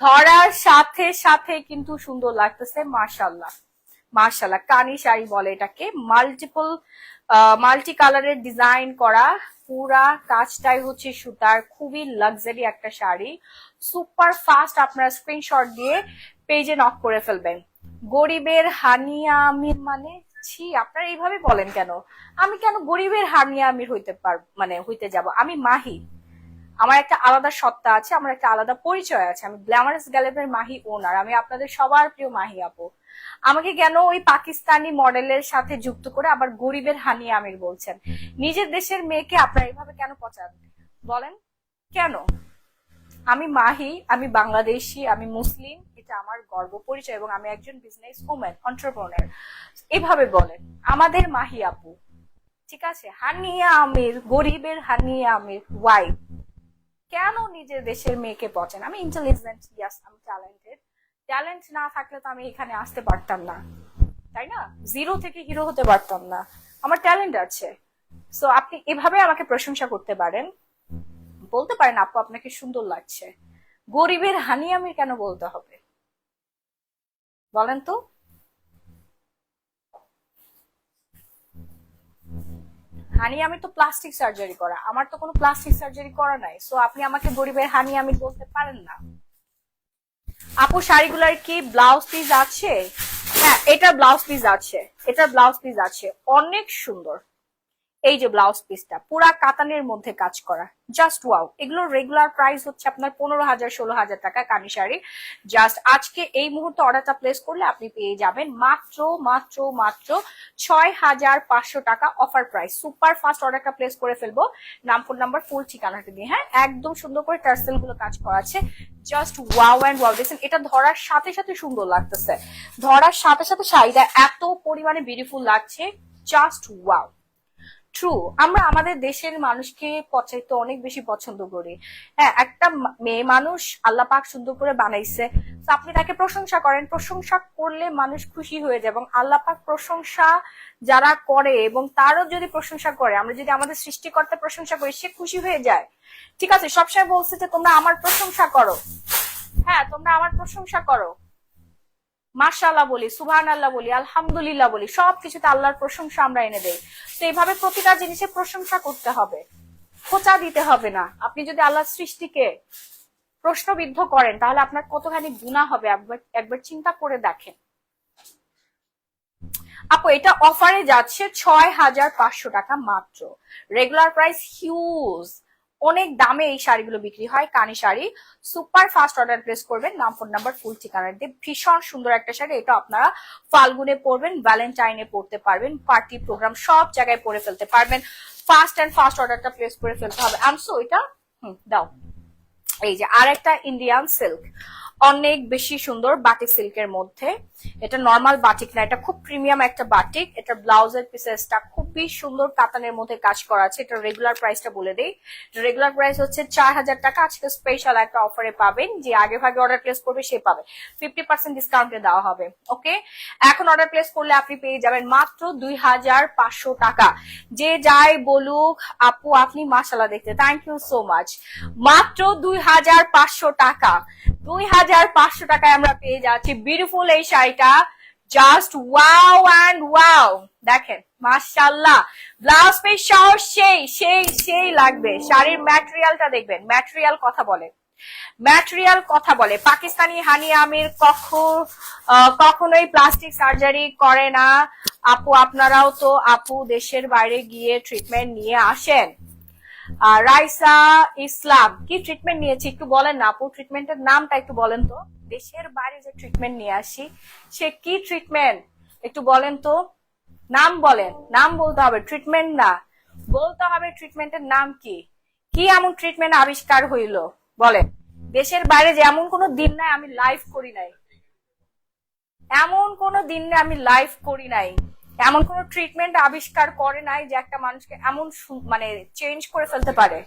ধরার সাথে সাথে কিন্তু সুন্দর লাগতেছে। মাশাআল্লাহ মাশাআল্লাহ, কানি শাড়ি বলে এটাকে, মাল্টি কালারের ডিজাইন করা, পুরা কাজটাই হচ্ছে সুতার, খুবই লাক্সারি একটা শাড়ি। সুপার ফাস্ট আপনারা স্ক্রিনশট দিয়ে পেজে নক করে ফেলবেন। গরিবের হানিয়া আমির মানে, ছি আপনারা এইভাবে বলেন কেন? আমি কেন গরিবের হানিয়া আমির হইতে যাব? আমি মাহি, আমার একটা আলাদা সত্তা আছে, আমার একটা আলাদা পরিচয় আছে। আমি গ্ল্যামারাস গ্যালেবের মাহি ওনার, আমি আপনাদের সবার প্রিয় মাহি আপু। আমাকে কেন ওই পাকিস্তানি মডেলের সাথে যুক্ত করে আবার গরিবের হানিয়া আমির বলছেন? নিজের দেশের মেয়েকে আপনারা এইভাবে কেন পচান বলেন কেন? আমি মাহি, আমি বাংলাদেশি, আমি মুসলিম, এটা আমার গর্ব পরিচয়, এবং আমি একজন বিজনেস ওম্যান, এন্টারপ্রেনার। এভাবে বলেন আমাদের মাহি আপু, ঠিক আছে? হানিয়া আমির, গরিবের হানিয়া আমির ওয়াইফ। কেন নিজের দেশের মেয়েকে পচেন? আমি ইন্টেলিজেন্ট, ইয়াস, আমি ট্যালেন্টেড। ট্যালেন্ট না থাকলে তো আমি এখানে আসতে পারতাম না, তাই না? জিরো থেকে হিরো হতে পারতাম না, আমার ট্যালেন্ট আছে। সো আপনি এভাবে আমাকে প্রশংসা করতে পারেন, বলতে পারেন আপু আপনাকে সুন্দর লাগছে। গরিবের হানি আমির কেন বলতে হবে বলেন তো? হানি আমির তো প্লাস্টিক সার্জারি করা, আমার তো কোনো প্লাস্টিক সার্জারি করা নাই। সো আপনি আমাকে গরিবের হানি আমির বলতে পারেন না। আপু শাড়িগুলার কি ব্লাউজ পিস আছে? হ্যাঁ, এটা ব্লাউজ পিস আছে, এটা ব্লাউজ পিস আছে, অনেক সুন্দর। এই যে ব্লাউজ পিসটা পুরা কাতানের মধ্যে কাজ করা, জাস্ট ওয়াও। এগুলোর রেগুলার প্রাইস হচ্ছে আপনার 15,000 16,000 টাকা কানি শাড়ি। জাস্ট আজকে এই মুহূর্তে অর্ডারটা প্লেস করলে আপনি পেয়ে যাবেন মাত্র মাত্র মাত্র 6,500 টাকা অফার প্রাইস। সুপার ফাস্ট অর্ডারটা প্লেস করে ফেলবো, নাম ফোন নাম্বার ফুল ঠিকানাটা দিয়ে। হ্যাঁ, একদম সুন্দর করে টার্সেল গুলো কাজ করা আছে, জাস্ট ওয়াও অ্যান্ড ওয়াও। দেখছেন এটা ধরার সাথে সাথে সুন্দর লাগতেছে, ধরার সাথে সাথে শাড়িটা এত পরিমাণে বিউটিফুল লাগছে, জাস্ট ওয়াও। ট্রু, আমরা আমাদের দেশের মানুষকে পচাইতে অনেক বেশি পছন্দ করি। হ্যাঁ, একটা মেয়ে মানুষ আল্লাহ পাক সুন্দর করে বানাইছে, আপনি তাকে প্রশংসা করেন, প্রশংসা করলে মানুষ খুশি হয়ে যায়, এবং আল্লাহ পাক প্রশংসা যারা করে এবং তারও যদি প্রশংসা করে, আমরা যদি আমাদের সৃষ্টিকর্তা প্রশংসা করি, সে খুশি হয়ে যায়। ঠিক আছে, সবসময় বলছে যে তোমরা আমার প্রশংসা করো, হ্যাঁ তোমরা আমার প্রশংসা করো, মাশাআল্লাহ বলি, সুবহানাল্লাহ বলি, আলহামদুলিল্লাহ বলি, সবকিছুতে আল্লাহর প্রশংসা আমরা এনে দেই। তো এইভাবে প্রতিটা জিনিসের প্রশংসা করতে হবে, খোঁচা দিতে হবে না। আপনি যদি আল্লাহর সৃষ্টিকে প্রশ্নবিদ্ধ করেন তাহলে আপনার কতখানি গুনাহ হবে একবার চিন্তা করে দেখেন। আপু এটা অফারে যাচ্ছে 6,500 টাকা মাত্র, রেগুলার প্রাইস হিউজ, অনেক দামে এই শাড়িগুলো বিক্রি হয়, কানি sari. Super fast order place করবেন, নাম ফোন নাম্বার ফুল ঠিকানা দিয়ে। ভীষণ সুন্দর একটা শাড়ি, এটা আপনারা ফাল্গুনে পরবেন, ভ্যালেন্টাইনে পরতে পারবেন, পার্টি প্রোগ্রাম সব জায়গায় পরে ফেলতে পারবেন। ফাস্ট অ্যান্ড ফাস্ট অর্ডারটা প্লেস করে ফেলতে হবে। আমসো এটা দাও, এই যে আরেকটা ইন্ডিয়ান সিল্ক, অনেক বেশি সুন্দর বাটিক সিল্কের মধ্যে। এটা নর্মাল বাটিক না, এটা খুব প্রিমিয়াম একটা বাটিক। এটা ব্লাউজের পিসেসটা খুবই সুন্দর কাতানের মধ্যে কাজ করা আছে। এটা রেগুলার প্রাইসটা বলে দেই, রেগুলার প্রাইস হচ্ছে 4000 টাকা। আজকে স্পেশাল একটা অফারে পাবেন, যে আগে ভাগে অর্ডার প্লেস করবে সে পাবে 50% ডিসকাউন্টে দেওয়া হবে। ওকে, এখন অর্ডার প্লেস করলে আপনি পেয়ে যাবেন মাত্র 2500 টাকা। যে যাই বলুক আপু আপনি মাশাআল্লাহ দেখতে, থ্যাংক ইউ সো মাচ। মাত্র 2500 টাকা, 2500 টাকায় আমরা পেয়ে যাচ্ছি বিউটিফুল এই শাড়িটা। জাস্ট ওয়াও অ্যান্ড ওয়াও, দেখেন মাশাআল্লাহ, ব্লাউজ পিস সহ সেই সেই সেই লাগবে। শাড়ির ম্যাটেরিয়ালটা দেখবেন, ম্যাটেরিয়াল কথা বলে, ম্যাটেরিয়াল কথা বলে। পাকিস্তানি হানি আমির কখনোই প্লাস্টিক সার্জারি করে না আপু, আপনারাও তো আপু দেশের বাইরে গিয়ে ট্রিটমেন্ট নিয়ে আসেন। রাইসা ইসলাম, কি ট্রিটমেন্ট নিয়েছি একটু বলেন না আপু, ট্রিটমেন্টের নামটা একটু বলেন তো। দেশের বাইরে যে ট্রিটমেন্ট নিয়ে আসি সে কি ট্রিটমেন্ট একটু বলেন তো, নাম বলেন, নাম বলতে হবে, ট্রিটমেন্ট না, বলতে হবে ট্রিটমেন্টের নাম কি, কি এমন ট্রিটমেন্ট আবিষ্কার হইল বলেন। দেশের বাইরে যে এমন কোনো দিন নাই আমি লাইভ করি নাই, এমন কোনো দিন নাই আমি লাইভ করি নাই, এমন কোন ট্রিটমেন্ট আবিষ্কার করে নাই যে একটা মানুষকে এমন মানে চেঞ্জ করে ফেলতে পারে,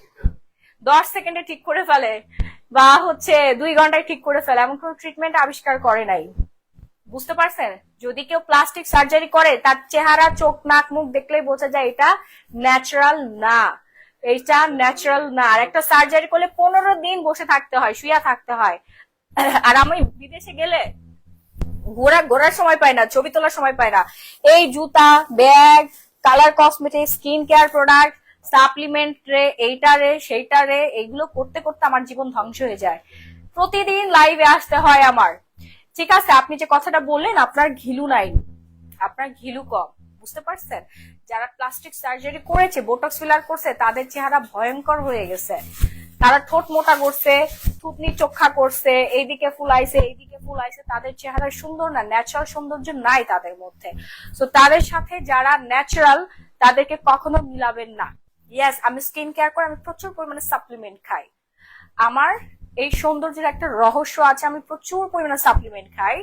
10 সেকেন্ডে ঠিক করে ফেলে বা হচ্ছে 2 ঘন্টায় ঠিক করে ফেলে, এমন কোন ট্রিটমেন্ট আবিষ্কার করে নাই। বুঝতে পারছেন? যদি কেউ প্লাস্টিক সার্জারি করে তার চেহারা চোখ নাক মুখ দেখলেই বোঝা যায় এটা ন্যাচারাল না, এটা ন্যাচারাল না। আর একটা সার্জারি করলে 15 দিন বসে থাকতে হয়, শুয়ে থাকতে হয়। আর আমি বিদেশে গেলে ঘোরার সময় পাই না, ছবি তোলার সময় পাই না। এই জুতা, bag, colour cosmetic, skin care product, supplement রে, এইটা রে সেইটা রে, এগুলো করতে করতে আমার জীবন ধ্বংস হয়ে যায়। প্রতিদিন লাইভে আসতে হয় আমার। ঠিক আছে, আপনি যে কথাটা বললেন আপনার ঘিলু নাই, আপনার ঘিলু কম, বুঝতে পারছেন? যারা প্লাস্টিক সার্জারি করেছে, বোটক্স ফিলার করছে, তাদের চেহারা ভয়ঙ্কর হয়ে গেছে। তারা ঠোঁট মোটা করছে, থুতনি চোখা করছে, এইদিকে ফুলাইছে এইদিকে ফুলাইছে, তাদের চেহারা সুন্দর না, ন্যাচারাল সৌন্দর্য নাই তাদের মধ্যে। তো তাদের সাথে যারা ন্যাচারাল তাদেরকে কখনো মিলাবেন না। ইয়েস, আমি স্কিন কেয়ার করে, আমি প্রচুর পরিমাণে সাপ্লিমেন্ট খাই। আমার এই সৌন্দর্যের একটা রহস্য আছে, আমি প্রচুর পরিমাণে সাপ্লিমেন্ট খাই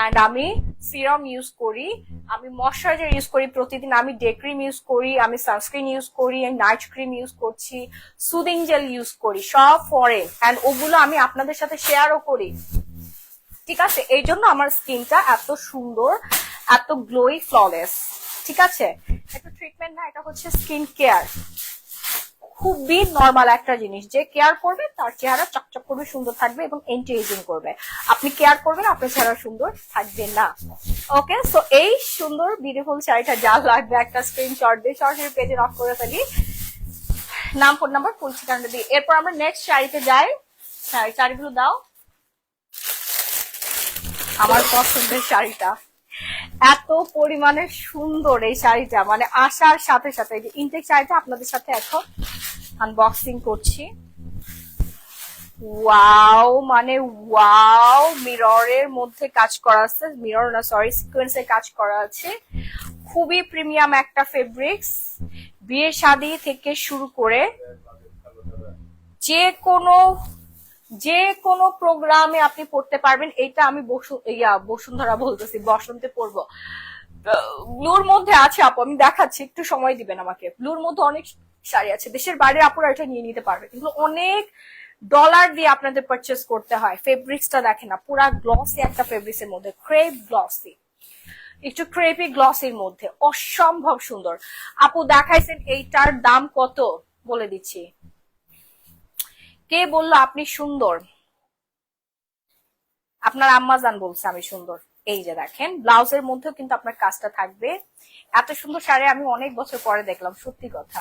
এন্ড আমি সিরাম ইউজ করি, আমি ময়শ্চারাইজার ইউজ করি প্রতিদিন, আমি ডে ক্রিম ইউজ করি, আমি সানস্ক্রিন ইউজ করি, নাইট ক্রিম ইউজ করছি, সুদিং জেল ইউজ করি, সব ফরেন এন্ড ওগুলো আমি আপনাদের সাথে শেয়ারও করি। ঠিক আছে, এই জন্য আমার স্কিনটা এত সুন্দর, এত গ্লোই, ফ্ললেস। ঠিক আছে, একটা ট্রিটমেন্ট না, এটা হচ্ছে স্কিন কেয়ার। খুবই নর্মাল একটা জিনিস, যে কেয়ার করবে তার চেহারা চকচক করবে, সুন্দর থাকবে এবং এন্টি এজিং করবে। আপনি কেয়ার করবেন, আপনার চেহারা সুন্দর থাকবে না। ওকে, সো এই সুন্দর বিউটিফুল শাড়িটা যা লাগবে একটা স্ক্রিনশট দিয়ে সরাসরি পেজে নক করে ফেলি, নাম, ফোন নাম্বার, ফুল ঠিকানা দিয়ে। এরপর আমরা নেক্সট শাড়িতে যাই। শাড়িগুলো দাও, আমার পছন্দের শাড়িটা এত পরিমাণে সুন্দর, এই শাড়িটা মানে আসার সাথে সাথে এই যে ইনটেক শাড়িটা আপনাদের সাথে এখন আনবক্সিং করছি। ওয়াও মানে ওয়াও, মিররের মধ্যে কাজ করা আছে, মিরর না সরি সিকোয়েন্সের কাজ করা আছে। খুবই প্রিমিয়াম একটা ফেব্রিক্স, বিয়ে শাদী থেকে শুরু করে যে কোনো প্রোগ্রামে আপনি পড়তে পারবেন। এটা আমি বসুন্ধরা বলতেছি, বসন্তে পরবো। ব্লুর মধ্যে আছে আপু, আমি দেখাচ্ছি, একটু সময় দিবেন আমাকে। ব্লুর মধ্যে অনেক শাড়ি আছে, দেশের বাইরে আপুরা এটা নিয়ে নিতে পারবে, কিন্তু অনেক ডলার দিয়ে আপনাদের পারচেস করতে হয়। ফেব্রিক্সটা দেখেন না, পুরা গ্লসি একটা ফেব্রিক্স এর মধ্যে, ক্রেপ গ্লসি, একটু ক্রেপি গ্লসির মধ্যে, অসম্ভব সুন্দর। আপু দেখাইছেন, এইটার দাম কত বলে দিচ্ছি। কে বললো আপনি সুন্দর? আপনার আম্মাজান বলছে আমি সুন্দর। এই যে দেখেন, ব্লাউজের মধ্যেও কিন্তু আপনার কাজটা থাকবে। এত সুন্দর শাড়ি আমি অনেক বছর পরে দেখলাম, সত্যি কথা।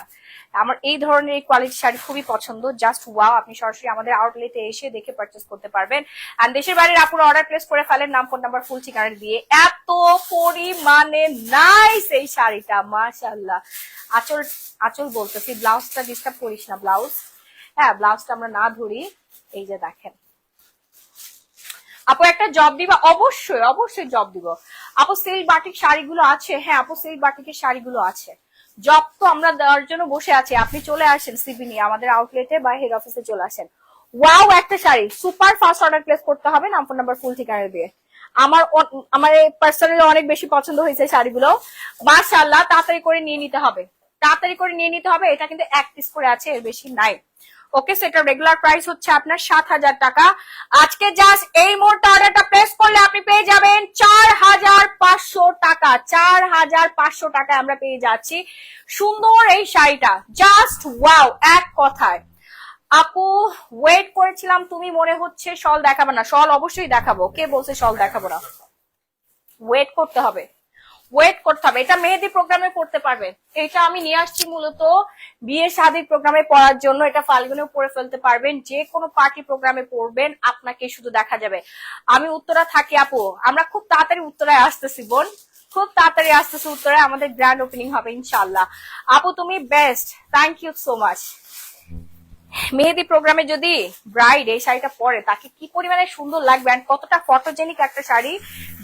আমার এই ধরনের এই কোয়ালিটির শাড়ি খুবই পছন্দ, জাস্ট ওয়াও। আপনি সরাসরি আমাদের আউটলেটে এসে দেখে পারচেস করতে পারবেন। আর দেশের বাইরের আপুরা অর্ডার প্লেস করে ফেলেন, নাম, ফোন নাম্বার, ফুল ঠিকানা দিয়ে। এত পরিমাণে নাইস এই শাড়িটা, মাশাআল্লাহ। আঁচল বলতেছি, ব্লাউজটা ডিস্টার্ব করিস না, ব্লাউজ, হ্যাঁ ব্লাউজটা আমরা না ধরি। এই যে দেখেন আপু, একটা জব দিবা? অবশ্যই অবশ্যই জব দিব আপু। সিল্ক বাটিক শাড়িগুলো আছে, হ্যাঁ আপু সিল্ক বাটিকের শাড়িগুলো আছে। জব তো আমরা দেওয়ার জন্য বসে আছি, আপনি চলে আসেন সিবি নিয়ে আমাদের আউটলেটে বা হেড অফিসে চলে আসেন। ওয়াও একটা sari, super fast order place করতে হবে নাম ফোন নাম্বার ফুল ঠিকানা দিয়ে। আমার পার্সোনালি অনেক বেশি পছন্দ হয়েছে শাড়িগুলো, মাশাআল্লাহ। তাড়াতাড়ি করে নিয়ে নিতে হবে, তাড়াতাড়ি করে নিয়ে নিতে হবে। এটা কিন্তু এক পিস করে আছে, এর বেশি নাই। ওকে, সেটা রেগুলার প্রাইস হচ্ছে আপনার 7,000 টাকা। আজকে জাস্ট এই মুহূর্তে অর্ডারটা প্লেস করলে আপনি পেয়ে যাবেন 4,500 টাকা। 4,500 টাকায় আমরা পেয়ে যাচ্ছি সুন্দর এই শাড়িটা। জাস্ট ওয়াও, এক কথায়। আপু ওয়েট করেছিলাম, তুমি মনে হচ্ছে শল দেখাবে না। শল অবশ্যই দেখাবো, কে বলছে শল দেখাবো না? ওয়েট করতে হবে, ওয়েট করতে হবে। এটা মেহেদি প্রোগ্রামে পড়তে পারবেন। এটা আমি নিয়ে আসছি মূলত বিয়ে শাদীর প্রোগ্রামে পড়ার জন্য। এটা ফাল্গুনেও পরে ফেলতে পারবেন, যে কোনো পার্টি প্রোগ্রামে পড়বেন, আপনাকে শুধু দেখা যাবে। আমি উত্তরা থাকি আপু, আমরা খুব তাড়াতাড়ি উত্তরায় আসতেছি বোন, খুব তাড়াতাড়ি আসতেছি উত্তরায়। আমাদের গ্র্যান্ড ওপেনিং হবে ইনশাল্লাহ। আপু তুমি best, thank you so much. Mehendi প্রোগ্রামে যদি ব্রাইড এই শাড়িটা পরে, তাকে কি পরিমাণে সুন্দর লাগবে, আর কতটা ফটোজেনিক একটা শাড়ি।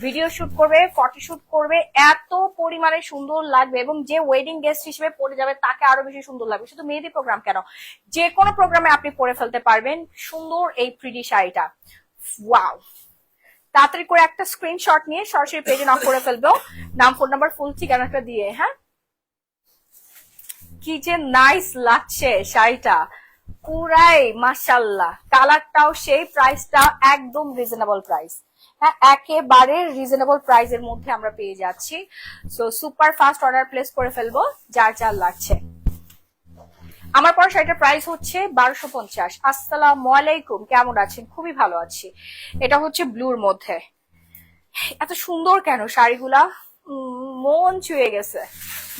ভিডিও শুট করবে, ফটো শুট করবে, এত পরিমাণে সুন্দর লাগবে। এবং যে ওয়েডিং গেস্ট হিসেবে পরে যাবে তাকে আরো বেশি সুন্দর লাগবে। শুধু মেহেদি প্রোগ্রাম কেন, যে কোনো প্রোগ্রামে আপনি পরে ফেলতে পারবেন সুন্দর এই প্রিটি শাড়িটা। ওয়াও, তাড়াতাড়ি করে একটা স্ক্রিনশট নিয়ে সরাসরি পেজে নক করে ফেলবো নাম ফোন নাম্বার ফুল ঠিকানাটা দিয়ে। হ্যাঁ, কি যে নাইস লাগছে শাড়িটা, পুরাই মাশাআল্লাহ। কালারটাও সেই, প্রাইসটাও একদম রিজনেবল প্রাইস। হ্যাঁ, একেবারে রিজনেবল প্রাইসের মধ্যে আমরা পেয়ে যাচ্ছি। So super fast order place করে ফেলবো যার যার লাগছে। আমার পর শাড়িটার প্রাইস হচ্ছে 1250। আসসালামু আলাইকুম, কেমন আছেন? খুবই ভালো আছি। এটা হচ্ছে ব্লুর মধ্যে। এত সুন্দর কেন শাড়িগুলা, মন ছুঁয়ে গেছে,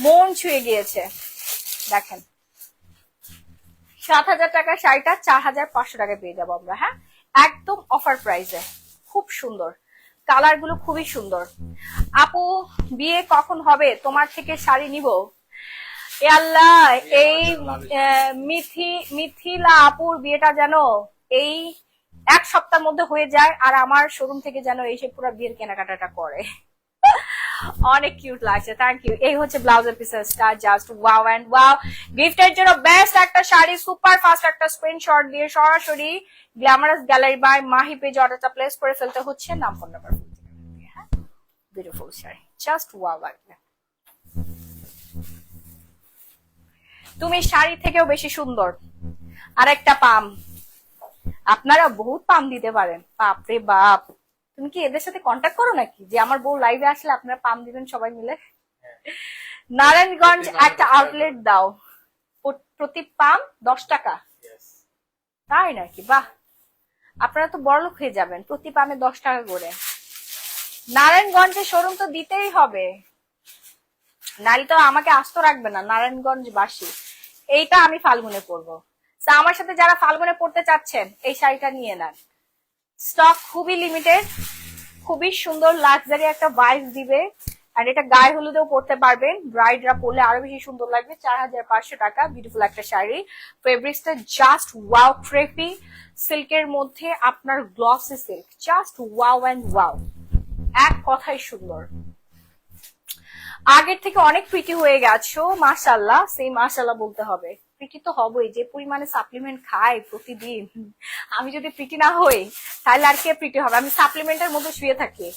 মন ছুঁয়ে গিয়েছে। দেখেন 7,000 টাকার শাড়িটা 4,500 টাকায় পেয়ে যাবো আমরা। হ্যাঁ, একদম অফার প্রাইসে, খুব সুন্দর কালার গুলো, খুবই সুন্দর। আপু বিয়ে কখন হবে? তোমার থেকে শাড়ি নিব। এ আল্লাহ, এই মিথিলা আপুর বিয়েটা যেন এই এক সপ্তাহের মধ্যে হয়ে যায়, আর আমার শোরুম থেকে যেন এসে পুরো বিয়ের কেনাকাটাটা করে। অনেক কিউট লাগছে, থ্যাংক ইউ। এই হচ্ছে ব্লাউজের পিসেসটা, জাস্ট ওয়াও এন্ড ওয়াও। গিফটের জন্য বেস্ট একটা শাড়ি, সুপার ফাস্ট একটা স্ক্রিনশট দিয়ে সরাসরি glamorous gallery by Mahi page অর্ডারটা প্লেস করে ফেলতে হচ্ছে নাম ফোন নাম্বার। হ্যাঁ, বিউটিফুল শাড়ি, জাস্ট ওয়াও লাগবে। তুমি শাড়ি থেকেও বেশি সুন্দর। আর একটা পাম, আপনারা বহুত পাম দিতে পারেন, বাপরে বাপ। তুমি কি এদের সাথে কন্ট্যাক্ট করো নাকি, যে আমার বউ লাইভে আসলে আপনারা পাম দিবেন সবাই মিলে? নারায়ণগঞ্জ একটা আউটলেট দাও, প্রতি পাম 10 টাকা। তাই নাকি? বাহ, আপনারা তো বড়লোক হয়ে যাবেন, প্রতি পামে 10 টাকা করে। নারায়ণগঞ্জে শোরুম তো দিতেই হবে, নারী তো আমাকে আস্ত রাখবে না নারায়ণগঞ্জ বাসী। এইটা আমি ফাল্গুনে পরবো। আমার সাথে যারা ফাল্গুনে পড়তে চাচ্ছেন এই শাড়িটা নিয়ে নেন, স্টক খুবই লিমিটেড, খুবই সুন্দর লাক্সারি একটা ভাইব দিবে। আর এটা গায়ে হলুদেও পরতে পারবেন, ব্রাইডরা পরলে আরো বেশি সুন্দর লাগবে। 4,500 টাকা, বিউটিফুল একটা শাড়ি। ফেব্রিক্সটা জাস্ট ওয়াও, ক্রেপি সিল্কের মধ্যে আপনার glossy silk, just wow and wow, এক কথাই সুন্দর। আগের থেকে অনেক প্রিটি হয়ে গেছো, মাশাআল্লাহ। সেই মাশাআল্লাহ বলতে হবে, প্রিটি তো হবই, যে পরিমাণে সাপ্লিমেন্ট খাই প্রতিদিন। আমি যদি প্রিটি না হই তাহলে আর কে প্রিটি হবে? আমি সাপ্লিমেন্টের মধ্যে শুয়ে থাকি।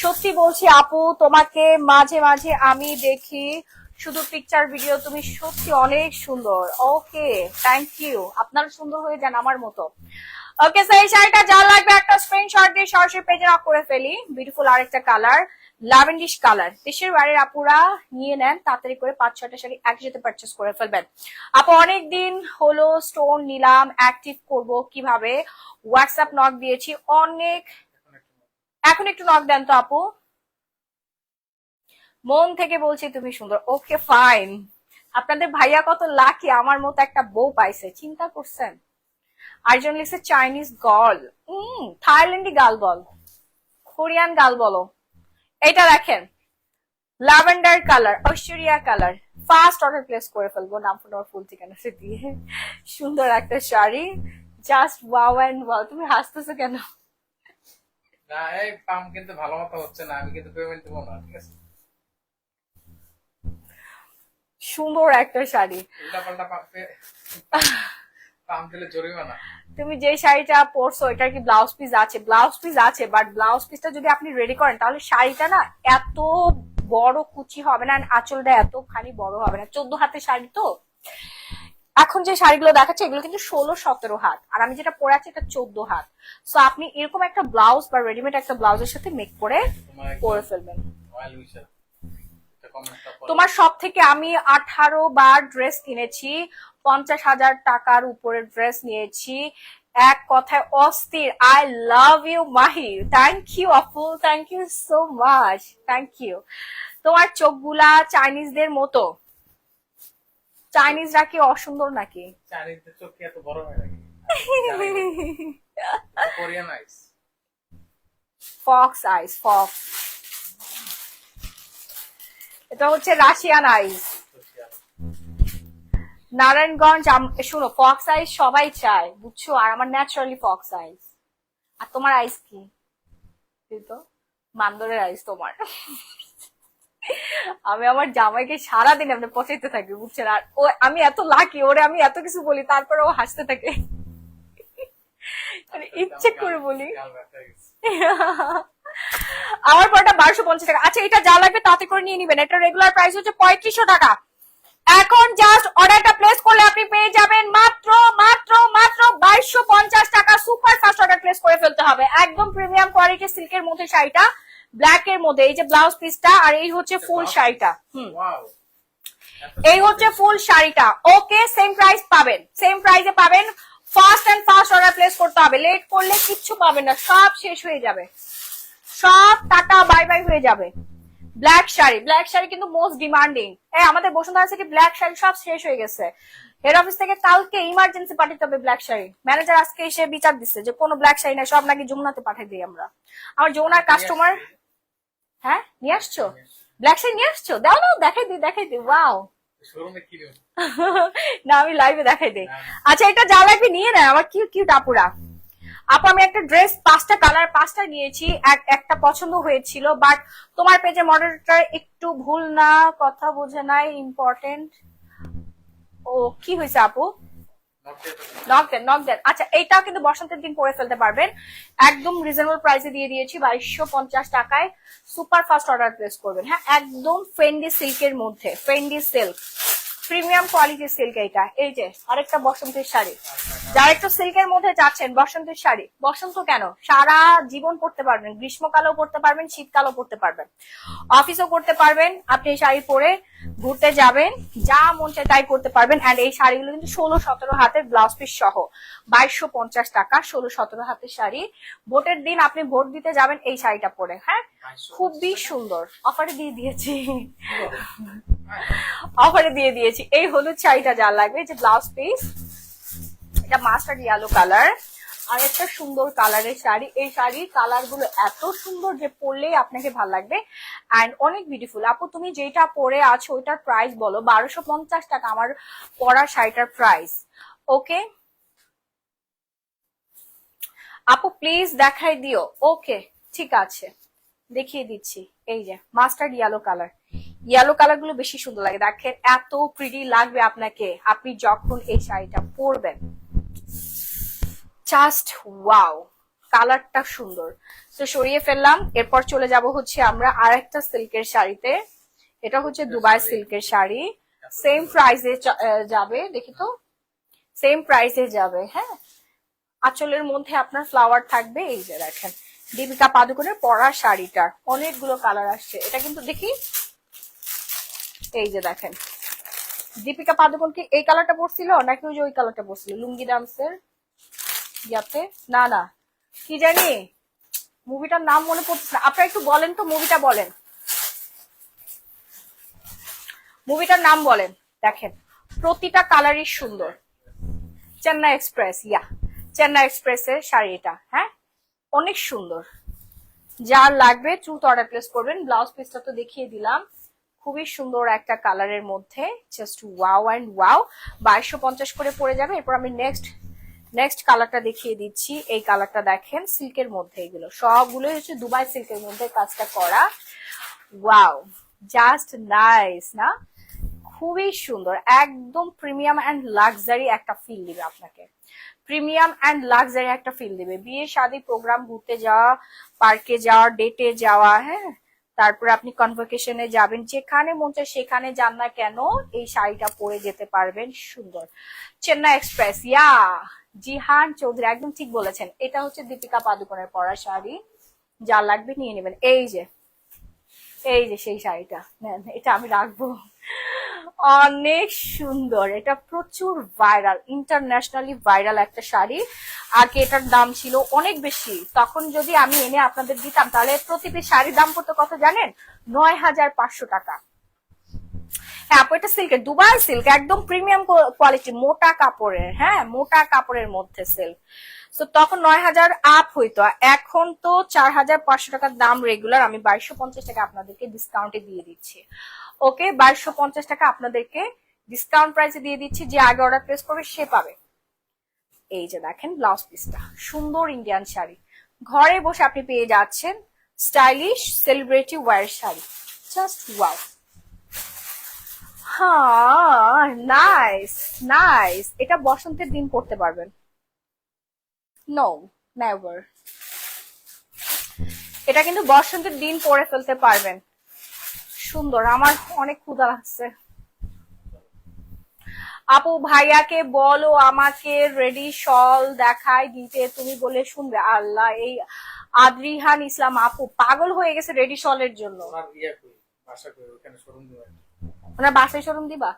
সত্যি বলছি আপু, তোমাকে মাঝে মাঝে আমি দেখি, শুধু পিকচার ভিডিও, তুমি সত্যি অনেক সুন্দর। ওকে, থ্যাংক ইউ। আপনারা সুন্দর হয়ে যান আমার মতো। ওকে, সেই শাড়িটা যা লাগবে একটা স্ক্রিনশট দিয়ে সরাসরি পেজে অফ করে ফেলি। বিউটিফুল আরেকটা কালার, ল্যাভেন্ডিশ কালার। দেশের বাইরের আপুরা নিয়ে নেন, তাড়াতাড়ি করে 5-6টা শাড়ি একসাথে পারচেস করে ফেলবেন। আপু অনেকদিন হলো স্টোন নিলাম, অ্যাক্টিভ করব কিভাবে? হোয়াটসঅ্যাপ নক দিয়েছি অনেক, এখন একটু নক দেন তো আপু। মন থেকে বলছি তুমি সুন্দর। ওকে ফাইন, আপনাদের ভাইয়া কত লাকি, আমার মতো একটা বউ পাইছে, চিন্তা করছেন? আরেকজন লিখছে চাইনিজ গার্ল, থাইল্যান্ডি গার্ল বল, কোরিয়ান গার্ল বলো। এটা দেখেন lavender colour, Aishwarya colour. First order place করে ফেলবো নাম ফোন আর ফুল ঠিকানা দিয়ে। সুন্দর একটা sari, just wow and wow. তুমি হাসতেছো কেন? না, এই পাম কিন্তু ভালো মতো হচ্ছে না, আমি কিন্তু পেমেন্ট দেবো না, ঠিক আছে? সুন্দর একটা শাড়ি, উল্টা পাল্টা কাম খেলে জরিমানা। তুমি যে শাড়িটা পরছো এটার কি ব্লাউজ পিস আছে? ব্লাউজ পিস আছে, বাট ব্লাউজ পিসটা যদি আপনি রেডি করেন তাহলে শাড়িটা না এত বড় কুচি হবে না, আঁচলটা এতখানি বড় হবে না। 14 হাতের শাড়ি তো। এখন যে শাড়িগুলো দেখাচ্ছে এগুলো কিন্তু 16-17 হাত, আর আমি যেটা পরে আছি এটা 14 হাত। সো আপনি এরকম একটা ব্লাউজ বা রেডিমেড একটা ব্লাউজের সাথে মেক করে পরে ফেলবেন। তোমার সব থেকে আমি 18 বার ড্রেস কিনেছি, 50,000 টাকার উপরে ড্রেস নিয়েছি। এক কথায় অস্থির। I love you Mahi. Thank you আপু, thank you so much, thank you. তোমার চোখগুলা চাইনিজদের মতো। চাইনিজরা কি অসুন্দর নাকি? চাইনিজদের চোখ কি এত বড় হয় নাকি? কোরিয়ান আইস, ফক্স আইস, ফক্স। এটা হচ্ছে রাশিয়ান আইস। নারায়ণগঞ্জ শুনো, ফক্স আইস সবাই চায় বুঝছো, আর আমার ন্যাচারালি ফক্স আইস। আর তোমার আইস কি? তো মান্দরের আইস তোমার। আমি আমার জামাইকে সারাদিন আপনি পচাইতে থাকি বুঝছেন, আর ও আমি এত লাকি, ওরে আমি এত কিছু বলি তারপরে ও হাসতে থাকে, মানে ইচ্ছে করে বলি। আমার পরটা 1250 টাকা। আচ্ছা এটা যা লাগবে তাতে করে নিয়ে নিবেন, এটা রেগুলার প্রাইস হচ্ছে 3500 টাকা। এখন জাস্ট অর্ডারটা প্লেস করলে আপনি পেয়ে যাবেন মাত্র মাত্র মাত্র 2250 টাকা। সুপার ফাস্ট অর্ডার প্লেস করে ফেলতে হবে। একদম প্রিমিয়াম কোয়ালিটি সিল্কের মধ্যে শাড়িটা, ব্ল্যাক এর মধ্যে। এই যে ব্লাউজ পিসটা, আর এই হচ্ছে ফুল শাড়িটা। এই হচ্ছে ফুল শাড়িটা। ওকে, সেম প্রাইস পাবেন, সেম প্রাইসে পাবেন। Fast and fast order place করতে হবে, লেট করলে কিচ্ছু পাবেন না, সব শেষ হয়ে যাবে, সব টাটা বাই বাই হয়ে যাবে। ব্ল্যাক শাড়ি, ব্ল্যাক শাড়ি কিন্তু মোস্ট ডিমান্ডিং। আমাদের বসুন্ধরা সিটি ব্ল্যাক শাড়ি সব শেষ হয়ে গেছে। হেড অফিস থেকে কালকে ইমার্জেন্সি পাঠাতে হবে ব্ল্যাক শাড়ি। ম্যানেজার আজকে এসে বিচার দিচ্ছে যে কোনো ব্ল্যাক শাড়ি না, সব নাকি যমুনাতে পাঠাই দিই আমরা। আমার যমুনার কাস্টমার। হ্যাঁ নিয়ে আসছো ব্ল্যাক শাড়ি, নিয়ে আসছো, দাও দাও, দেখাই দিই দেখাই দিই। ওয়াও, না আমি লাইভে দেখাই দিই। আচ্ছা এটা যা লাগবে নিয়ে নেয় আমার কিউট কিউট আপুরা। আপু আমি একটা ড্রেস 5টা কালার 5টা নিয়েছি, একটা পছন্দ হয়েছিল, বাট তোমার পেজে মডেলটা একটু ভুল না, কথা বোঝে নাই, ইম্পর্টেন্ট। ও কি হয়েছে আপু? নক দেন নক দেন। আচ্ছা এইটাও কিন্তু বসন্তের দিন পরে ফেলতে পারবেন, একদম রিজনেবল প্রাইসে দিয়ে দিয়েছি 2250 টাকায়। সুপার ফাস্ট অর্ডার প্লেস করবেন। হ্যাঁ একদম ফেন্ডি সিল্কের মধ্যে, ফেন্ডি সিল্ক প্রিমিয়াম কোয়ালিটির সিল্ক। এইটা এই যে আরেকটা বসন্তের শাড়ি, যারা একটু সিল্কের মধ্যে যাচ্ছেন, বসন্তের শাড়ি। বসন্ত কেন, সারা জীবন পরতে পারবেন, গ্রীষ্মকালেও পরতে পারবেন, শীতকালেও পরতে পারবেন, অফিসও করতে পারবেন। আপনি এই শাড়ি পরে ঘুরতে যাবেন, যা মন চায় তাই করতে পারবেন। এন্ড এই শাড়িগুলো কিন্তু 16-17 হাতের ব্লাউজ পিস সহ 2250 টাকা। 16-17 হাতের শাড়ি, ভোটের দিন আপনি ভোট দিতে যাবেন এই শাড়িটা পরে। হ্যাঁ খুবই সুন্দর, অফারে দিয়ে দিয়েছি, অফারে দিয়ে দিয়েছি। এই হলুদ শাড়িটা যা লাগবে, যে ব্লাউজ পিস, এটা মাস্টার্ড ইয়েলো কালার, আর একটা সুন্দর কালারের শাড়ি। এই শাড়ির কালার গুলো এত সুন্দর যে পরলেই আপনাকে ভালো লাগবে, এন্ড অনেক বিউটিফুল। আপু তুমি যেটা পরে আছো ওইটার প্রাইস বলো। 1250 টাকা আমার পরা শাড়িটার প্রাইস। ওকে আপু প্লিজ দেখাই দিও। ওকে ঠিক আছে, দেখিয়ে দিচ্ছি। এই যে mustard yellow colour, yellow colour গুলো বেশি সুন্দর লাগে, দেখেন এত প্রিটি লাগবে আপনাকে আপনি যখন এই শাড়িটা পরবেন। জাস্ট ওয়াও, কালারটা সুন্দর। তো সরিয়ে ফেললাম, এরপর চলে যাব হচ্ছে আমরা আরেকটা সিল্কের শাড়িতে। এটা হচ্ছে দুবাই সিল্কের শাড়ি, সেম প্রাইসে যাবে, দেখি তো সেম প্রাইসে যাবে। হ্যাঁ আঁচলের মধ্যে আপনার ফ্লাওয়ার থাকবে। এই যে দেখেন দীপিকা পাদুকোনের পরা শাড়িটার অনেকগুলো কালার আসছে। এটা কিন্তু দেখি, এই যে দেখেন দীপিকা পাদুকোন কি এই কালারটা পরছিল নাকি ওই যে ওই কালারটা পরছিল লুঙ্গি ডান্সের ইয়াতে? না না কি জানি, মুভিটার নাম মনে পড়ছে না। আপনারা একটু বলেন তো, মুভিটা বলেন, মুভিটার নাম বলেন। দেখেন প্রতিটা কালারই সুন্দর। চেন্নাই এক্সপ্রেস, ইয়া চেন্নাই এক্সপ্রেসের শাড়ি এটা। হ্যাঁ অনেক সুন্দর, যার লাগবে দ্রুত অর্ডার প্লেস করবেন। ব্লাউজ পিসটা তো দেখিয়ে দিলাম, খুবই সুন্দর একটা কালারের মধ্যে, জাস্ট ওয়াও অ্যান্ড ওয়াও। 2250 করে পড়ে যাবে। এরপর আমি নেক্সট কালারটা দেখিয়ে দিচ্ছি। এই কালারটা দেখেন সিল্কের মধ্যে, এগুলো সবগুলোই হচ্ছে দুবাই সিল্কের মধ্যে কাজটা করা। ওয়াও জাস্ট নাইস না, খুবই সুন্দর, একদম প্রিমিয়াম এন্ড লাক্সারি একটা ফিল দিবে আপনাকে। প্রিমিয়াম অ্যান্ড লাক্সারি একটা ফিল দেবে। বিয়ে শাদী প্রোগ্রাম, ঘুরতে যাওয়া, পার্কে যাওয়া, ডেটে যাওয়া, হ্যাঁ, তারপরে আপনি কনভোকেশনে যাবেন, যেখানে মন চায় সেখানে যান না কেন এই শাড়িটা পরে যেতে পারবেন। সুন্দর। চেন্নাই এক্সপ্রেস, ইয়া জিহান চৌধুরী একদম ঠিক বলেছেন। এটা হচ্ছে দীপিকা পাদুকোনের পরা শাড়ি, যা লাগবে নিয়ে নেবেন। এই যে সেই শাড়িটা নেন, এটা আমি রাখবো। অনেক সুন্দর, এটা প্রচুর ভাইরাল, ইন্টারন্যাশনালি ভাইরাল একটা শাড়ি। আগে এটার দাম ছিল অনেক বেশি, তখন যদি আমি এনে আপনাদের দিতাম তাহলে প্রতি পিস শাড়ির দাম পড়তো কত জানেন? 9,500 টাকা। হ্যাঁ আপু, এটা সিল্কের, দুবাই সিল্ক, একদম প্রিমিয়াম কোয়ালিটি, মোটা কাপড়ের, হ্যাঁ মোটা কাপড়ের মধ্যে সিল্ক। তো তখন 9,000 আপ হইতো, এখন তো 4,500 টাকার দাম রেগুলার। আমি 2,250 টাকা আপনাদেরকে ডিসকাউন্টে দিয়ে দিচ্ছি। ওকে, 2,250 টাকা আপনাদেরকে ডিসকাউন্ট প্রাইসে দিয়ে দিচ্ছি। যে আগে অর্ডার প্লেস করবে সে পাবে। এই যে দেখেন ব্লাউজ পিসটা, সুন্দর ইন্ডিয়ান শাড়ি, ঘরে বসে আপনি পেয়ে যাচ্ছেন stylish celebrity wear sari, just wow. হ্যাঁ, নাইস নাইস। এটা বসন্তের দিন পড়তে পারবেন। No, never. এটা কিন্তু বসন্তের দিন পরে ফেলতে পারবেন। সুন্দর। আমার অনেক ক্ষুধা লাগছে। আপু ভাইয়াকে বলো আমাকে রেডি শল দেখাই দিতে, তুমি বলে শুনবে। আল্লাহ, এই আদ্রিহান ইসলাম আপু পাগল হয়ে গেছে রেডি শলের জন্য। ওনার বাসায় শোরুম দিবা?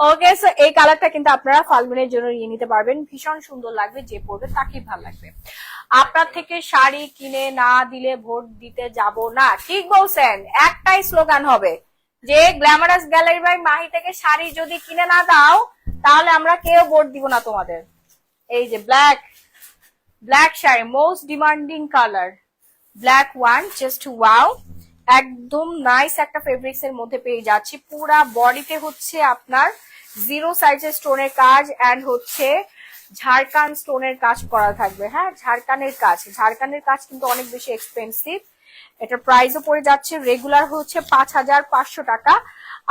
ওকে, সো এই কালারটা কিন্তু আপনারা ফাল্গুনের জন্য নিয়ে নিতে পারবেন, ভীষণ সুন্দর লাগবে, যে পরবে তাকেই ভালো লাগবে। আপনার থেকে শাড়ি কিনে না দিলে ভোট দিতে যাব না, ঠিক বলছেন। একটাই স্লোগান হবে যে গ্ল্যামারাস গ্যালারি বাই মাহি থেকে শাড়ি যদি কিনে না দাও তাহলে আমরা কেউ ভোট দিব না তোমাদের। এই যে black sari, most demanding colour, black one, just wow. একদম নাইস একটা ফেব্রিক্স এর মধ্যে পেয়ে যাচ্ছি। পুরা বডিতে হচ্ছে আপনার 0 সাইজের স্টোনের কাজ এন্ড হচ্ছে ঝাড়খান স্টোনের কাজ করা থাকবে। হ্যাঁ, ঝাড়খানের কাজ কিন্তু অনেক বেশি এক্সপেন্সিভ। এটার প্রাইসও পড়ে যাচ্ছে রেগুলার হচ্ছে 5,500 টাকা।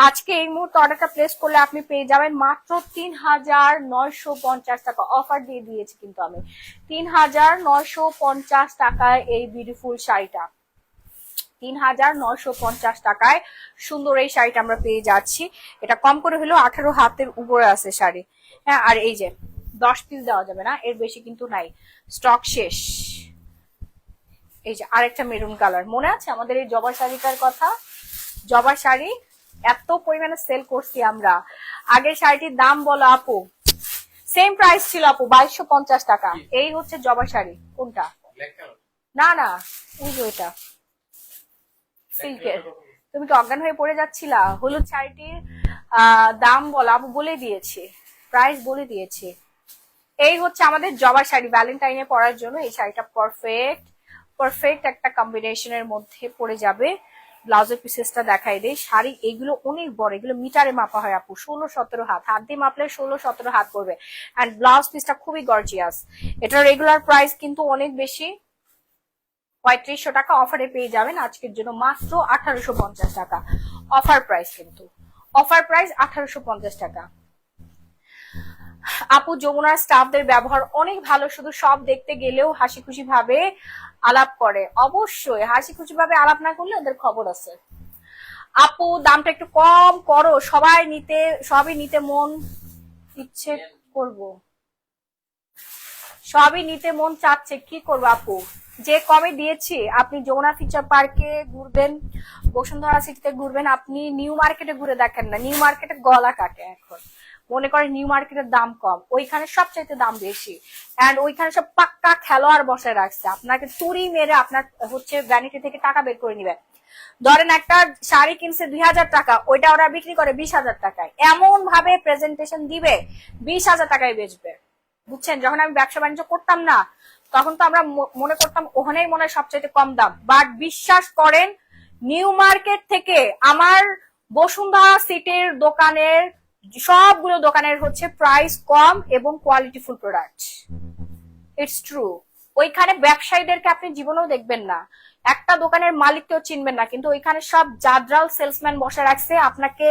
আজকে এই মুহূর্তে অর্ডারটা প্লেস করলে আপনি পেয়ে যাবেন মাত্র 3,950 টাকা। অফার দিয়ে দিয়েছি কিন্তু আমি 3,950 টাকায় এই বিউটিফুল শাড়িটা। 3,950 টাকায় সুন্দর এই শাড়িটা আমরা পেয়ে যাচ্ছি। এটা কম করে হলেও 18 হাতের উপরে আছে শাড়ি। হ্যাঁ, আর এই যে 10 পিস দেওয়া যাবে না, এর বেশি কিন্তু নাই, স্টক শেষ। এই যে আরেকটা মেরুন কালার, মনে আছে আমাদের এই জবা শাড়িটার কথা? জবা শাড়ি এত পরিমাণে সেল করছি আমরা। আগের শাড়িটির দাম বলো আপু? সেম প্রাইস ছিল আপু, 2,250 টাকা। এই হচ্ছে জবা শাড়ি। কোনটা? না না, এই যে ওইটা সিল্কের। তুমি কি অজ্ঞান হয়ে পড়ে যাচ্ছিলা? হলুদ শাড়িটির দাম বলো আপু? বলে দিয়েছি, প্রাইস বলে দিয়েছি। এই হচ্ছে আমাদের জবা শাড়ি, ভ্যালেন্টাইনে পরার জন্য এই শাড়িটা পারফেক্ট একটা কম্বিনেশনের মধ্যে পড়ে যাবে। ব্লাউজের পিসেসটা দেখাই দেয়। শাড়ি এগুলো অনেক বড়, এগুলো মিটারে মাপা হয় আপু, 16-17 হাত, হাত দিয়ে মাপলে 16-17 হাত পড়বে। এন্ড ব্লাউজ পিসটা খুবই গর্জিয়াস। এটার রেগুলার প্রাইস কিন্তু অনেক বেশি, 3500 টাকা। অফারে পেয়ে যাবেন আজকের জন্য মাত্র 1,850 টাকা। অফার প্রাইস কিন্তু, অফার প্রাইস 1,850 টাকা। আপু যমুনার স্টাফদের ব্যবহার অনেক ভালো, শুধু সব দেখতে গেলেও হাসি খুশি ভাবে আলাপ করে। অবশ্যই হাসি খুশি ভাবে আলাপ না করলে ওদের খবর আছে। আপু দামটা একটু কম করো, সবই নিতে মন ইচ্ছে করব, সবই নিতে মন চাচ্ছে, কি করবো আপু? যে কমে দিয়েছি, আপনি যমুনা ফিচার পার্কে ঘুরবেন, বসুন্ধরা সিটিতে ঘুরবেন, আপনি নিউ মার্কেটে ঘুরে দেখেন না। নিউ মার্কেটে গলা কাটে এখন, মনে করেন নিউ মার্কেটের দাম কম, ওইখানে সবচাইতে দাম বেশি। এন্ড ওইখানে সব পাক্কা খেলোয়াড় বসায় রাখছে, আপনাকে তুড়ি মেরে আপনার হচ্ছে ভ্যানিটি থেকে টাকা বের করে নিবে। ধরেন একটা শাড়ি কিনছে 2,000 টাকা, ওইটা ওরা বিক্রি করে 20,000 টাকায়। এমন ভাবে প্রেজেন্টেশন দিবে 20,000 টাকায় বেচবে, বুঝছেন? যখন আমি ব্যবসা বাণিজ্য করতাম না, তখন তো আমরা মনে করতাম ওখানেই মনে হয় সবচাইতে কম দাম। বাট বিশ্বাস করেন, নিউ মার্কেট থেকে আমার বসুন্ধরা সিটির দোকানের সবগুলো দোকানের হচ্ছে প্রাইস কম এবং কোয়ালিটিফুল প্রোডাক্ট। It's true. ওইখানে ব্যবসায়ীদেরকে আপনি জীবনেও দেখবেন না, একটা দোকানের মালিককেও চিনবেন না, কিন্তু ওইখানে সব জাদ্রাল সেলসম্যান বসে রাখছে, আপনাকে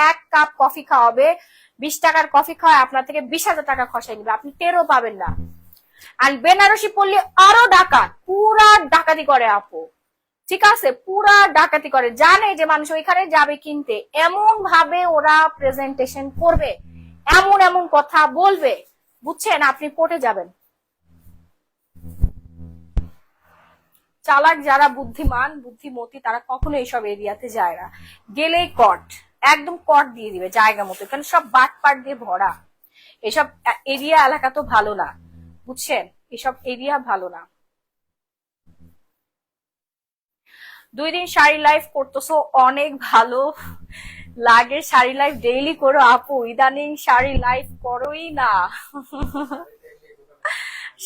1 কাপ কফি খাওয়াবে, 20 টাকার কফি খাওয়ায় আপনার থেকে 20,000 টাকা খসাই নিবে, আপনি টেরও পাবেন না। আর বেনারসি পড়লে আরো ডাকাত, পুরা ডাকাতি করে আপু, ঠিক আছে, পুরা ডাকাতি করে, জানে যে মানুষ ওইখানে যাবে কিনতে, এমন ভাবে ওরা প্রেজেন্টেশন করবে, এমন এমন কথা বলবে, বুঝছেন, আপনি পটে যাবেন। চালাক যারা বুদ্ধিমান বুদ্ধিমতী তারা কখনো এইসব এরিয়াতে যায় না, গেলেই কট, একদম কট দিয়ে দিবে জায়গা মতো, কারণ সব বাটপাট দিয়ে ভরা। এসব এরিয়া এলাকা তো ভালো না, বুঝছেন, এসব এরিয়া ভালো না। 2 দিন শাড়ি লাইভ করতেছো, অনেক ভালো লাগে, শাড়ি লাইভ ডেইলি করো আপু, ইদানিং শাড়ি লাইভ করোই না।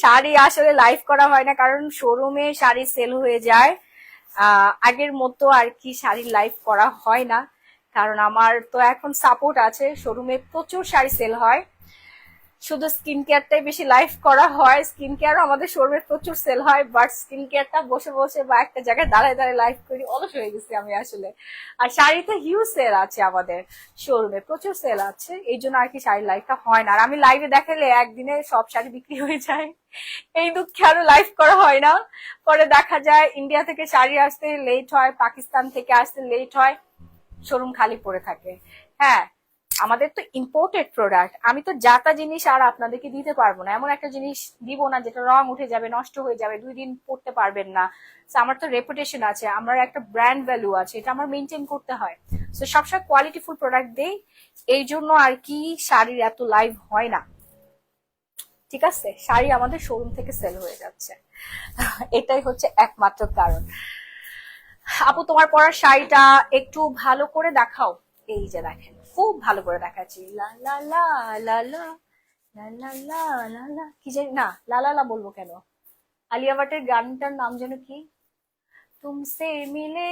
শাড়ি আসলে লাইভ করা হয় না, কারণ শোরুমে শাড়ি সেল হয়ে যায়, আগের মতো আর কি শাড়ি লাইভ করা হয় না, কারণ আমার তো এখন সাপোর্ট আছে, শোরুমে প্রচুর শাড়ি সেল হয়, শুধু স্কিন কেয়ারটাই বেশি লাইভ করা হয়। স্কিন কেয়ারও আমাদের শোরুমে প্রচুর সেল হয়, বাট স্কিন কেয়ারটা বসে বসে বা একটা জায়গায় দাঁড়ায় দাঁড়ায় লাইভ করি, অলস হয়ে গেছি আমি আসলে। আর শাড়িতে হিউজ সেল আছে, আমাদের শোরুমে প্রচুর সেল আছে, এই জন্য আর কি শাড়ি লাইভটা হয় না। আর আমি লাইভে দেখালে একদিনে সব শাড়ি বিক্রি হয়ে যায়, এই দুঃখে আরো লাইভ করা হয় না। পরে দেখা যায় ইন্ডিয়া থেকে শাড়ি আসতে লেট হয়, পাকিস্তান থেকে আসতে লেট হয়, শোরুম খালি পড়ে থাকে। হ্যাঁ, আমাদের তো ইম্পোর্টেড প্রোডাক্ট, আমি তো যাতা জিনিস আর আপনাদেরকে দিতে পারবো না, এমন একটা জিনিস দিব না যেটা রং উঠে যাবে, নষ্ট হয়ে যাবে, 2 দিন পড়তে পারবেন না। আমার তো রেপুটেশন আছে, আমার একটা ব্র্যান্ড ভ্যালু আছে, এটা আমার মেনটেন করতে হয়। তো সবসময় কোয়ালিটিফুল প্রোডাক্ট দেই, এই জন্য আর কি শাড়ির এত লাইভ হয় না, ঠিক আছে, শাড়ি আমাদের শোরুম থেকে সেল হয়ে যাচ্ছে, এটাই হচ্ছে একমাত্র কারণ। আপু তোমার পরার শাড়িটা একটু ভালো করে দেখাও, এই যে দেখেন খুব ভালো করে দেখাচ্ছি, লা লা লা লা লা লা লা লা লা লা, কি জানি না, লা লা লা বলবো কেন, আলিয়া ভাটের গানটার নাম যেন কি, তুমসে মিলে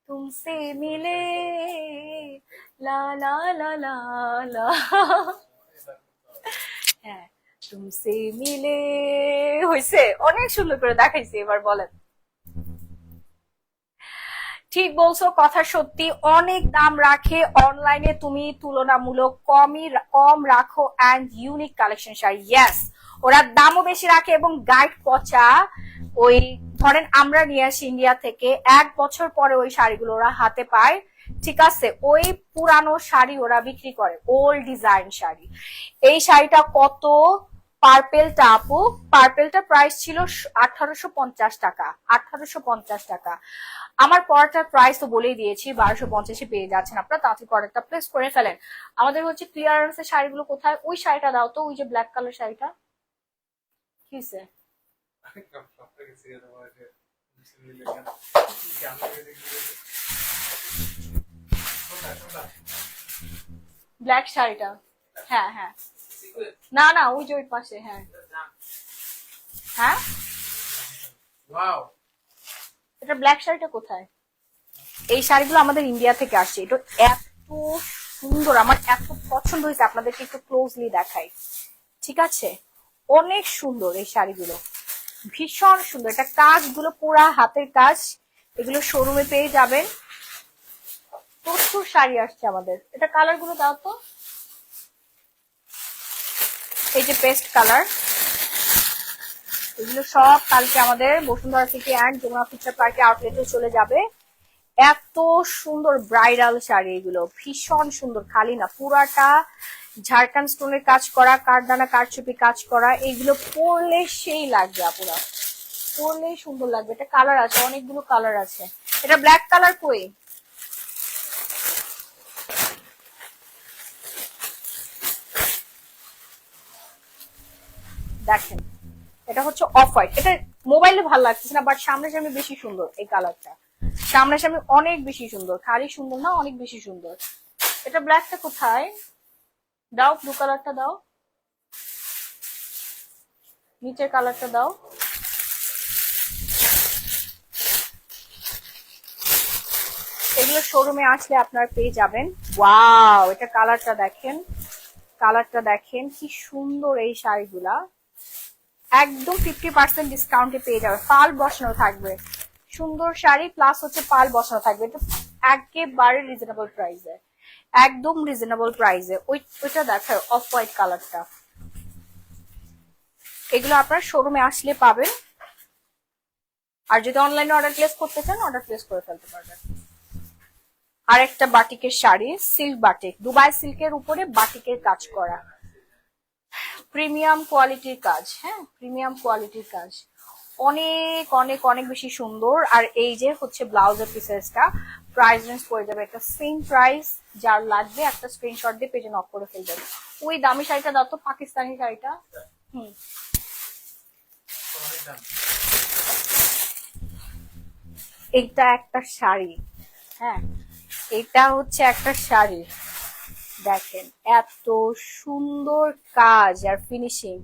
তুমসে মিলে লা লা লা লা লা, হ্যাঁ তুমসে মিলে হয়েছে, অনেক সুন্দর করে দেখাইছি, এবার বলেন। ঠিক বলছো, কথা সত্যি, অনেক দাম রাখে অনলাইনে, তুমি তুলনামূলক কম রাখো and unique collection sari, yes, ওরা দামও বেশি রাখে এবং গাইড পচা, ওই ধরেন আমরা নিয়ে আসি ইন্ডিয়া থেকে, 1 বছর পরে ওই শাড়িগুলো ওরা হাতে পায়, ঠিক আছে, ওই পুরানো শাড়ি ওরা বিক্রি করে, ওল্ড ডিজাইন শাড়ি। এই শাড়িটা কত, পার্পেলটা আপু, পার্পেলটা প্রাইস ছিল 1850 টাকা, 1850 টাকা। আমার পরাটার প্রাইস তো বলেই দিয়েছি, 1250 পেয়ে যাচ্ছেন আপনারা, তাড়াতাড়ি পরাটা প্লেস করে ফেলেন। আমাদের হচ্ছে ক্লিয়ারেন্সের শাড়িগুলো কোথায়, ওই শাড়িটা দাও তো, ওই যে ব্ল্যাক কালার শাড়িটা, কি হয়েছে, ব্ল্যাক শাড়িটা, হ্যাঁ হ্যাঁ, না না ওই যে ওই পাশে, হ্যাঁ হ্যাঁ, এটা ব্ল্যাক শাড়িটা কোথায়, এই শাড়িগুলো আমাদের ইন্ডিয়া থেকে আসছে, এটা এত সুন্দর, আমার এত পছন্দ হয়েছে, আপনাদেরকে একটু ক্লোজলি দেখাই, ঠিক আছে, অনেক সুন্দর এই শাড়িগুলো, ভীষণ সুন্দর, এটা কাজগুলো পুরা হাতের কাজ, এগুলো শোরুমে পেয়ে যাবেন, প্রচুর শাড়ি আসছে আমাদের। এটা কালার গুলো দাও তো, এই যে পেস্ট কালার, এগুলো সব কালকে আমাদের Bashundhara city and Jamuna future পার্কে আউটলেটে চলে যাবে। এত সুন্দর ব্রাইডাল শাড়ি, এগুলো ভীষণ সুন্দর, খালি না পুরাটা ঝাড়খান্ড স্টোনের কাজ করা, কারদানা কারচুপি কাজ করা, এগুলো পরলে সেই লাগবে আপুরা, পরলেই সুন্দর লাগবে। এটা কালার আছে, অনেকগুলো কালার আছে, এটা ব্ল্যাক কালার কই, দেখেন, এটা হচ্ছে অফ হোয়াইট, এটা মোবাইলে ভালো লাগছে না, বাট সামনাসামনি বেশি সুন্দর, এই কালারটা সামনাসামনি অনেক বেশি সুন্দর, খালি সুন্দর না, অনেক বেশি সুন্দর। এটা ব্ল্যাকটা কোথায়, দাও ব্লু কালারটা দাও, নিচের কালারটা দাও, এগুলো শোরুমে আসলে আপনারা পেয়ে যাবেন। ওয়াও, এটা কালারটা দেখেন, কালারটা দেখেন কি সুন্দর, এই শাড়িগুলা একদম 50% ডিসকাউন্টে পেয়ে যাবে, পাল বসানো থাকবে, সুন্দর শাড়ি প্লাস হচ্ছে পাল বসানো থাকবে, এটা একেবারে রিজনেবল প্রাইসে, একদম রিজনেবল প্রাইসে। ওইটা দেখায় অফ হোয়াইট কালারটা, এগুলো আপনার শোরুমে আসলে পাবেন। আর যদি অনলাইনে অর্ডার প্লেস করতে চান অর্ডার প্লেস করে ফেলতে পারবেন। আর একটা বাটিকের শাড়ি, সিল্ক বাটিক, দুবাই সিল্কের উপরে বাটিকের কাজ করা, প্রিমিয়াম কোয়ালিটির কাজ। হ্যাঁ, প্রিমিয়াম কোয়ালিটির কাজ, অনেক অনেক অনেক বেশি সুন্দর। আর এই যে হচ্ছে ব্লাউজের পিসেসটা, প্রাইস রেঞ্জ পড়ে যাবে একটা সেম প্রাইস। যার লাগবে একটা স্ক্রিনশট দিয়ে পেজে নক করে ফেলবেন। ওই দামি শাড়িটা দাও তো, পাকিস্তানি শাড়িটা। এইটা একটা শাড়ি, হ্যাঁ এটা হচ্ছে একটা শাড়ি, দেখেন এত সুন্দর কাজ আর ফিনিশিং,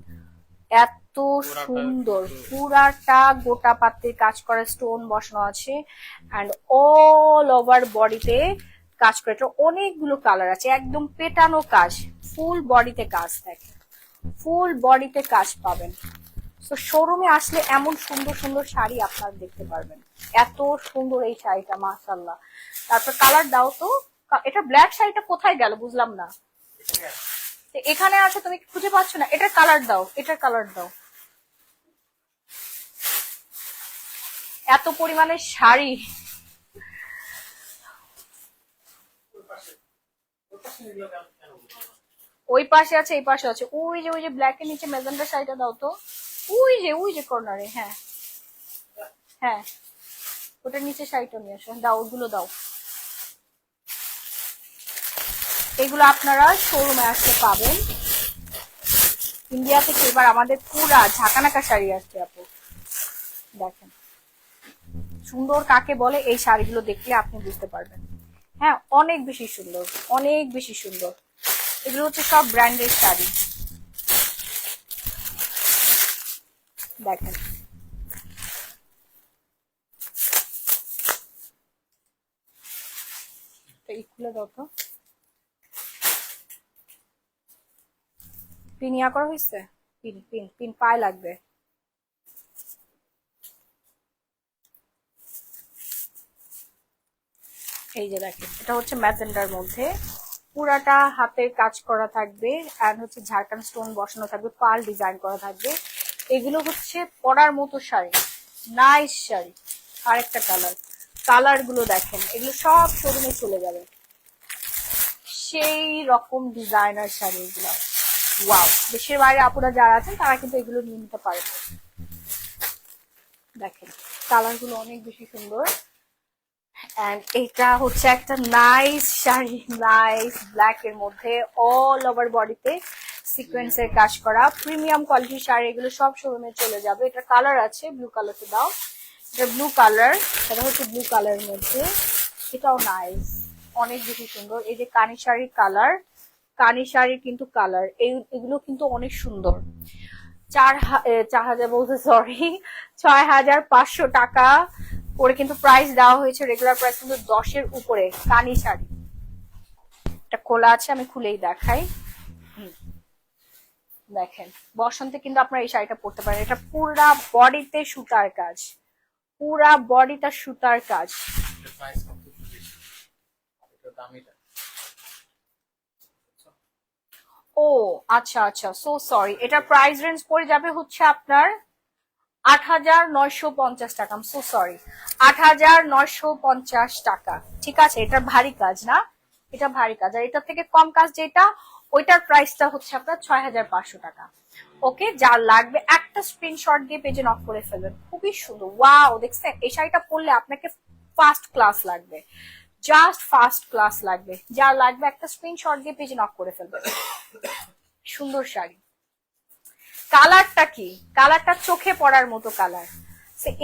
এত সুন্দর। পুরাটা গোটা পাত্রের কাজ করা, স্টোন বসানো আছে অ্যান্ড অল ওভার বডিতে কাজ করে। এটা অনেকগুলো কালার আছে, একদম পেটানো কাজ, ফুল বডিতে কাজ। দেখেন ফুল বডিতে কাজ পাবেন। তো শোরুমে আসলে এমন সুন্দর সুন্দর শাড়ি আপনারা দেখতে পারবেন। এত সুন্দর এই শাড়িটা, মাশাআল্লাহ। তারপর কালার দাও তো, এটা ব্ল্যাক শাড়িটা কোথায় গেল বুঝলাম না। এখানে আছে, তুমি খুঁজে পাচ্ছ না? এটার কালার দাও, এটার কালার দাও। এত পরিমাণে শাড়ি, ওই পাশে আছে এই পাশে আছে। ওই যে ব্ল্যাক এর নিচে মেজেন্টা শাড়িটা দাও তো, ওই যে কর্নারে। হ্যাঁ হ্যাঁ, ওটার নিচে শাড়িটা নিয়ে আসো, দাও ওগুলো দাও। এগুলো আপনারা শোরুমে আসতে পাবেন। ইন্ডিয়া থেকে এবার আমাদের পুরা ঝাঁকানাকা শাড়ি আসছে আপু। দেখেন সুন্দর কাকে বলে, এই শাড়িগুলো দেখলে আপনি বুঝতে পারবেন। হ্যাঁ, অনেক বেশি সুন্দর, অনেক বেশি সুন্দর। এগুলো হচ্ছে সব ব্র্যান্ডের শাড়ি। দেখেন খুলে দাও তো, পিন ইয়া করা হয়েছে, পিন পিন পিন পায়ে লাগবে। এই যে দেখেন, এটা হচ্ছে ম্যাজেন্ডার মধ্যে, পুরাটা হাতের কাজ করা থাকবে আর হচ্ছে ঝাড়খান্ড স্টোন বসানো থাকবে, পাল ডিজাইন করা থাকবে। এগুলো হচ্ছে পরার মতো শাড়ি, নাইস শাড়ি। আরেকটা কালার, কালার গুলো দেখেন, এগুলো সব শোরুমে চলে যাবে। সেই রকম ডিজাইনার শাড়ি এগুলো, ওয়াও। দেশের বাইরে আপুরা যারা আছেন তারা কিন্তু এগুলো নিয়ে নিতে পারেন। দেখেন কালার গুলো অনেক বেশি সুন্দর। এন্ড এটা হচ্ছে একটা নাইস শাড়ি, নাইস ব্ল্যাক এর মধ্যে অল ওভার বডিতে সিকোয়েন্সের কাজ করা, প্রিমিয়াম কোয়ালিটির শাড়ি। এগুলো সব শোরুমে চলে যাবে। এটা কালার আছে, ব্লু কালারটা দাও, এটা ব্লু কালার, এটা হচ্ছে ব্লু কালারের মধ্যে। এটাও নাইস, অনেক বেশি সুন্দর। এই যে কানি শাড়ির কালার, কানি শাড়ির কিন্তু কালার, এগুলো কিন্তু অনেক সুন্দর। 4,000 বলতে সরি, 6,500 টাকা করে কিন্তু প্রাইস দেওয়া হয়েছে। রেগুলার প্রাইস কিন্তু 10-এর উপরে। কানি শাড়ি, এটা খোলা আছে, আমি খুলেই দেখাই। দেখেন বসন্তে কিন্তু আপনারা এই শাড়িটা পরতে পারেন। এটা পুরা বডিতে সুতার কাজ, পুরা বডিটা সুতার কাজ। ও আচ্ছা আচ্ছা, সো সরি, এটা প্রাইস রেঞ্জ পড়ে যাবে হচ্ছে আপনার 8,950 টাকা। সো সরি, 8,950 টাকা। ঠিক আছে, এটা ভারী কাজ না, এটা ভারী কাজ। আর এটার থেকে কম কাজ যেটা, ওইটার প্রাইসটা হচ্ছে আপনার 6,500 টাকা। ওকে, যার লাগবে একটা স্ক্রিনশট দিয়ে পেজে নক করে ফেলবেন। খুবই সুন্দর, ওয়াও। দেখছেন এই শাড়িটা পরলে আপনাকে ফার্স্ট ক্লাস লাগবে, জাস্ট ফার্স্ট ক্লাস লাগবে। যার লাগবে একটা স্ক্রিনশট দিয়ে পেজে নক করে ফেলবেন। সুন্দর শাড়ি। কালারটা কি, কালারটা চোখে পড়ার মতো কালার।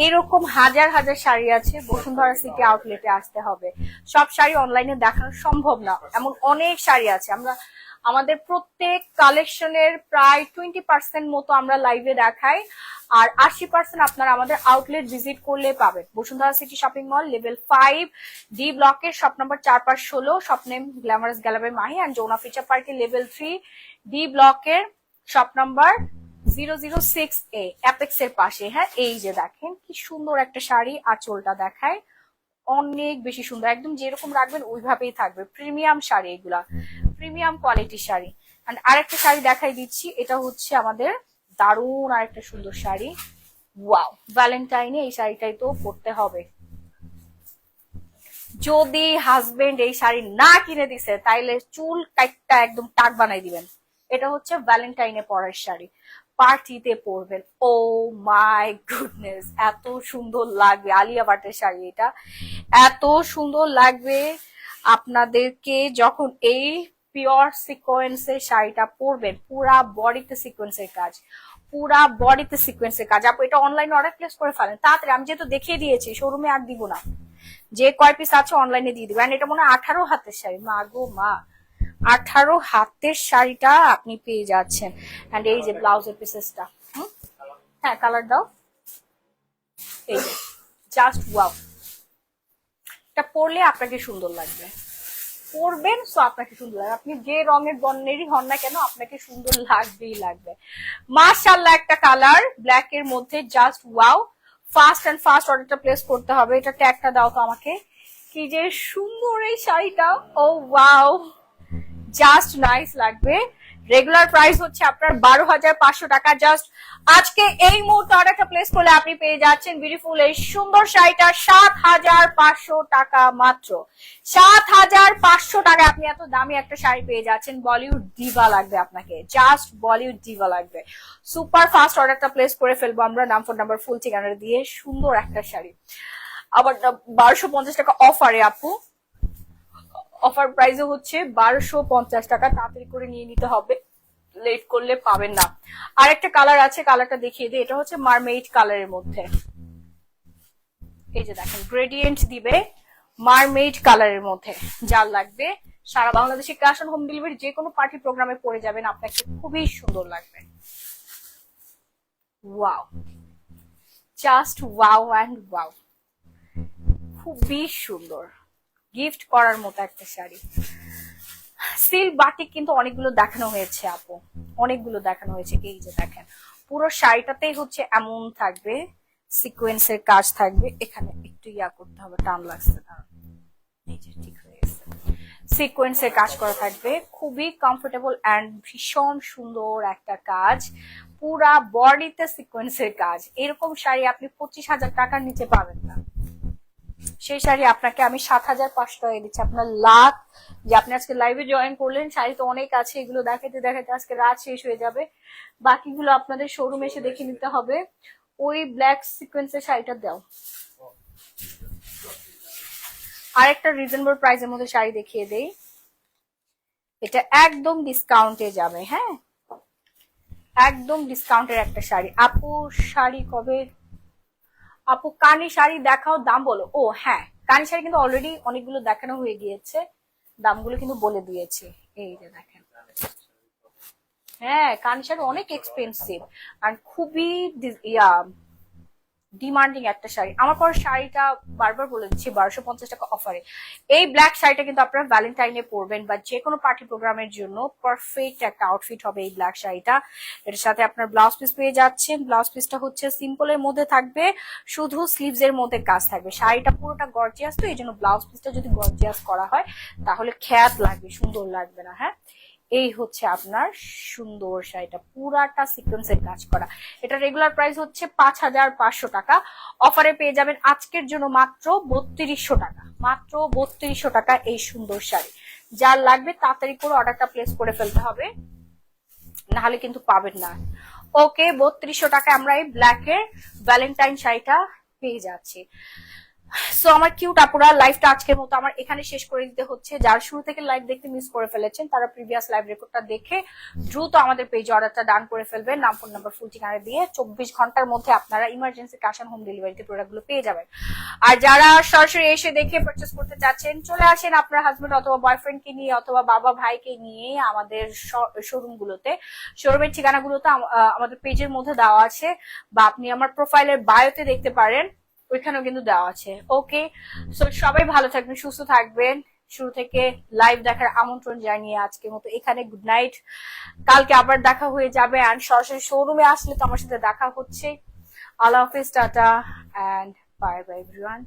এরকম হাজার হাজার শাড়ি আছে, বসুন্ধরা সিটি আউটলেটে আসতে হবে। সব শাড়ি অনলাইনে দেখানো সম্ভব না, এমন অনেক শাড়ি আছে। আমরা আমাদের প্রত্যেক কালেকশনের প্রায় 20% মতো আমরা লাইভে দেখাই, আর 80% আপনারা আমাদের আউটলেট ভিজিট করলে পাবেন। Bashundhara City shopping mall, level 5 D ব্লকের shop number 4516, shop name glamorous gallery Mahi, and যৌনা ফিচার পার্কের লেভেল 3 ডি ব্লকের শপ নাম্বার 006A অ্যাপেক্স এর পাশে। হ্যাঁ, এই যে দেখেন কি সুন্দর একটা শাড়ি, আঁচলটা দেখায়, অনেক বেশি সুন্দর, একদম যেরকম রাখবেন ওইভাবেই থাকবে। প্রিমিয়াম শাড়ি এগুলা, প্রিমিয়াম কোয়ালিটির শাড়ি। এন্ড আরেকটা শাড়ি দেখাই দিচ্ছি, এটা হচ্ছে আমাদের দারুণ আরেকটা সুন্দর শাড়ি। ওয়াও, ভ্যালেন্টাইনে এই শাড়িটাই তো পরতে হবে। যদি হাজবেন্ড এই শাড়ি না কিনে দিছে তাইলে চুল কাটটা একদম টাক বানাই দিবেন। এটা হচ্ছে ভ্যালেন্টাইনে পরার শাড়ি, পার্টিতে পরবেন। ও মাই গুডনেস, এত সুন্দর লাগবে। আলিয়া ভাটের শাড়ি এটা, এত সুন্দর লাগবে আপনাদেরকে যখন এই পিওর সিকোয়েন্সের শাড়িটা পরবেন। পুরা বডিতে সিকোয়েন্সের কাজ, পুরা বডিতে সিকোয়েন্সের কাজ। আপু এটা অনলাইনে অর্ডার প্লেস করে ফেলেন তাড়াতাড়ি, আমি যেহেতু দেখিয়ে দিয়েছি শোরুমে আর দিব না, যে কয় পিস আছে অনলাইনে দিয়ে দিবেন। এটা মনে হয় 18 হাতের শাড়ি, মা গো মা, 18 হাতের শাড়িটা আপনি পেয়ে যাচ্ছেন। এন্ড এই যে ব্লাউজের পিসেসটা, হ্যাঁ কালার দাও, এই যে জাস্ট ওয়াও। এটা পরলে আপনাকে সুন্দর লাগবে, পরবেন সো আপনাকে সুন্দর লাগবে। আপনি যে রঙের বর্ণেরই হন না কেন আপনাকে সুন্দর লাগবেই লাগবে। মাশাআল্লাহ, একটা কালার ব্ল্যাক এর মধ্যে, just wow. Fast and fast অর্ডারটা প্লেস করতে হবে। এটা ট্যাগটা দাও তো আমাকে, কি যে সুন্দর এই শাড়িটা, ও ওয়াও, জাস্ট নাইস লাগবে। রেগুলার প্রাইস হচ্ছে আপনার 12,500 টাকা। জাস্ট আজকে এই মুহূর্তে অর্ডারটা প্লেস করলে আপনি পেয়ে যাচ্ছেন বিউটিফুল এই সুন্দর শাড়িটা 7,500 টাকা মাত্র। 7,500 টাকা আপনি এত দামি একটা শাড়ি পেয়ে যাচ্ছেন। বলিউড ডিভা লাগবে আপনাকে, জাস্ট বলিউড ডিভা লাগবে। সুপার ফাস্ট অর্ডারটা প্লেস করে ফেলবো আমরা, নাম ফোন নাম্বার ফুল ঠিকানা দিয়ে। সুন্দর একটা শাড়ি, আবার 1250 টাকা অফারে আপু, অফার প্রাইসে হচ্ছে 1250 টাকা। তাড়াতাড়ি করে নিয়ে নিতে হবে, লেট করলে পাবেন না। আরেকটা কালার আছে, কালারটা দেখিয়ে দিই। এটা হচ্ছে মারমেইড কালারের মধ্যে, এই যে দেখেন গ্রেডিয়েন্ট দিবে মারমেইড কালারের মধ্যে। যার লাগবে সারা বাংলাদেশে ক্যাশ অন হোম ডেলিভারি, যে কোনো পার্টি প্রোগ্রামে পরে যাবেন, আপনাকে খুবই সুন্দর লাগবে। Wow, just wow and wow, খুবই সুন্দর, গিফট করার মতো একটা শাড়ি। সিল্ক বাটিক কিন্তু অনেকগুলো দেখানো হয়েছে আপু, অনেকগুলো দেখানো হয়েছে। এই যে দেখেন পুরো শাড়িটাতেই হচ্ছে এমন থাকবে, সিকোয়েন্সের কাজ থাকবে। এখানে একটু ইয়া করতে হবে, টান লাগছে না, এই যে ঠিক হয়ে গেছে। সিকোয়েন্সের কাজ করা থাকবে, খুবই কমফোর্টেবল এন্ড ভীষণ সুন্দর একটা কাজ। পুরা বডিতে সিকোয়েন্সের কাজ। এরকম শাড়ি আপনি 25,000 টাকার নিচে পাবেন না। সেই শাড়ি আপনাকে আমি 7,500 টাকায় দিচ্ছি। আপনার লাখ যে আপনি আজকে লাইভে জয়েন করলেন, শাড়ি তো অনেক আছে, এগুলো দেখাতে দেখাতে আজকে রাত শেষ হয়ে যাবে। বাকিগুলো আপনাদের শোরুমে এসে দেখে নিতে হবে। ওই ব্ল্যাক সিকোয়েন্সের শাড়িটা দাও। আরেকটা রিজনেবল প্রাইসের মধ্যে শাড়ি দেখিয়ে দেই, এটা একদম ডিসকাউন্টে যাবে। হ্যাঁ, একদম ডিসকাউন্টের একটা শাড়ি। আপু শাড়ি কবে, আপু কানি শাড়ি দেখাও, দাম বলো। ও হ্যাঁ, কানি শাড়ি কিন্তু অলরেডি অনেকগুলো দেখানো হয়ে গিয়েছে, দামগুলো কিন্তু বলে দিয়েছি। এই যে দেখেন, হ্যাঁ কানি শাড়ি অনেক এক্সপেন্সিভ আর খুবই ডিমান্ডিং একটা শাড়ি। আমার পর শাড়িটা বারবার বলে দিচ্ছি 1250 টাকা অফারে। এই ব্ল্যাক শাড়িটা কিন্তু আপনারা ভ্যালেন্টাইনে পরবেন বা যে কোনো পার্টি প্রোগ্রামের জন্য পারফেক্ট একটা আউটফিট হবে এই ব্ল্যাক শাড়িটা। এর সাথে আপনার ব্লাউজ পিস পেয়ে যাচ্ছেন। ব্লাউজ পিসটা হচ্ছে সিম্পলের মধ্যে থাকবে, শুধু স্লিভস এর মধ্যে কাজ থাকবে। শাড়িটা পুরোটা গর্জিয়াস, তো এই জন্য ব্লাউজ পিসটা যদি গর্জিয়াস করা হয় তাহলে খ্যাত লাগবে, সুন্দর লাগবে না। হ্যাঁ, এই হচ্ছে আপনার সুন্দর শাড়িটা, পুরাটা সিকোয়েন্সের কাজ করা। এটা রেগুলার প্রাইস হচ্ছে 5,500 টাকা, অফারে পেয়ে যাবেন আজকের জন্য মাত্র 3200 টাকা। মাত্র 3200 টাকা এই সুন্দর শাড়ি। যার লাগবে তাড়াতাড়ি করে অর্ডারটা প্লেস করে ফেলতে হবে, নাহলে কিন্তু পাবেন না। ওকে, 3200 টাকা আমরা এই ব্ল্যাক এর ভ্যালেন্টাইন শাড়িটা পেয়ে যাচ্ছি। সো আমার কিউট আপুরা, লাইভটা আজকের মতো আমার এখানে শেষ করে দিতে হচ্ছে। যারা শুরু থেকে লাইভ দেখতে মিস করে ফেলেছেন তারা প্রিভিয়াস লাইভ রেকর্ডটা দেখে দ্রুত আমাদের পেজে অর্ডারটা ডান করে ফেলবেন, নাম ফোন নাম্বার ফুল ঠিকানা দিয়ে। 24 ঘন্টার মধ্যে আপনারা ইমার্জেন্সি ক্যাশ অন হোম ডেলিভারিতে প্রোডাক্টগুলো পেয়ে যাবেন। আর যারা সরাসরি এসে দেখে পারচেস করতে চাচ্ছেন, চলে আসেন আপনার হাজবেন্ড অথবা বয়ফ্রেন্ডকে নিয়ে অথবা বাবা ভাইকে নিয়ে আমাদের শোরুম গুলোতে। শোরুমের ঠিকানাগুলোতে আমাদের পেজের মধ্যে দেওয়া আছে, বা আপনি আমার প্রোফাইলের বায়োতে দেখতে পারেন, ওইখানেও কিন্তু দেওয়া আছে। ওকে, সো সবাই ভালো থাকবেন, সুস্থ থাকবেন। শুরু থেকে লাইভ দেখার আমন্ত্রণ জানিয়ে আজকের মতো এখানে গুড নাইট। কালকে আবার দেখা হয়ে যাবে, এন্ড সরাসরি শোরুমে আসলে তো আমার সাথে দেখা হচ্ছে। আল্লাহ হাফিজ, tata and bye bye everyone.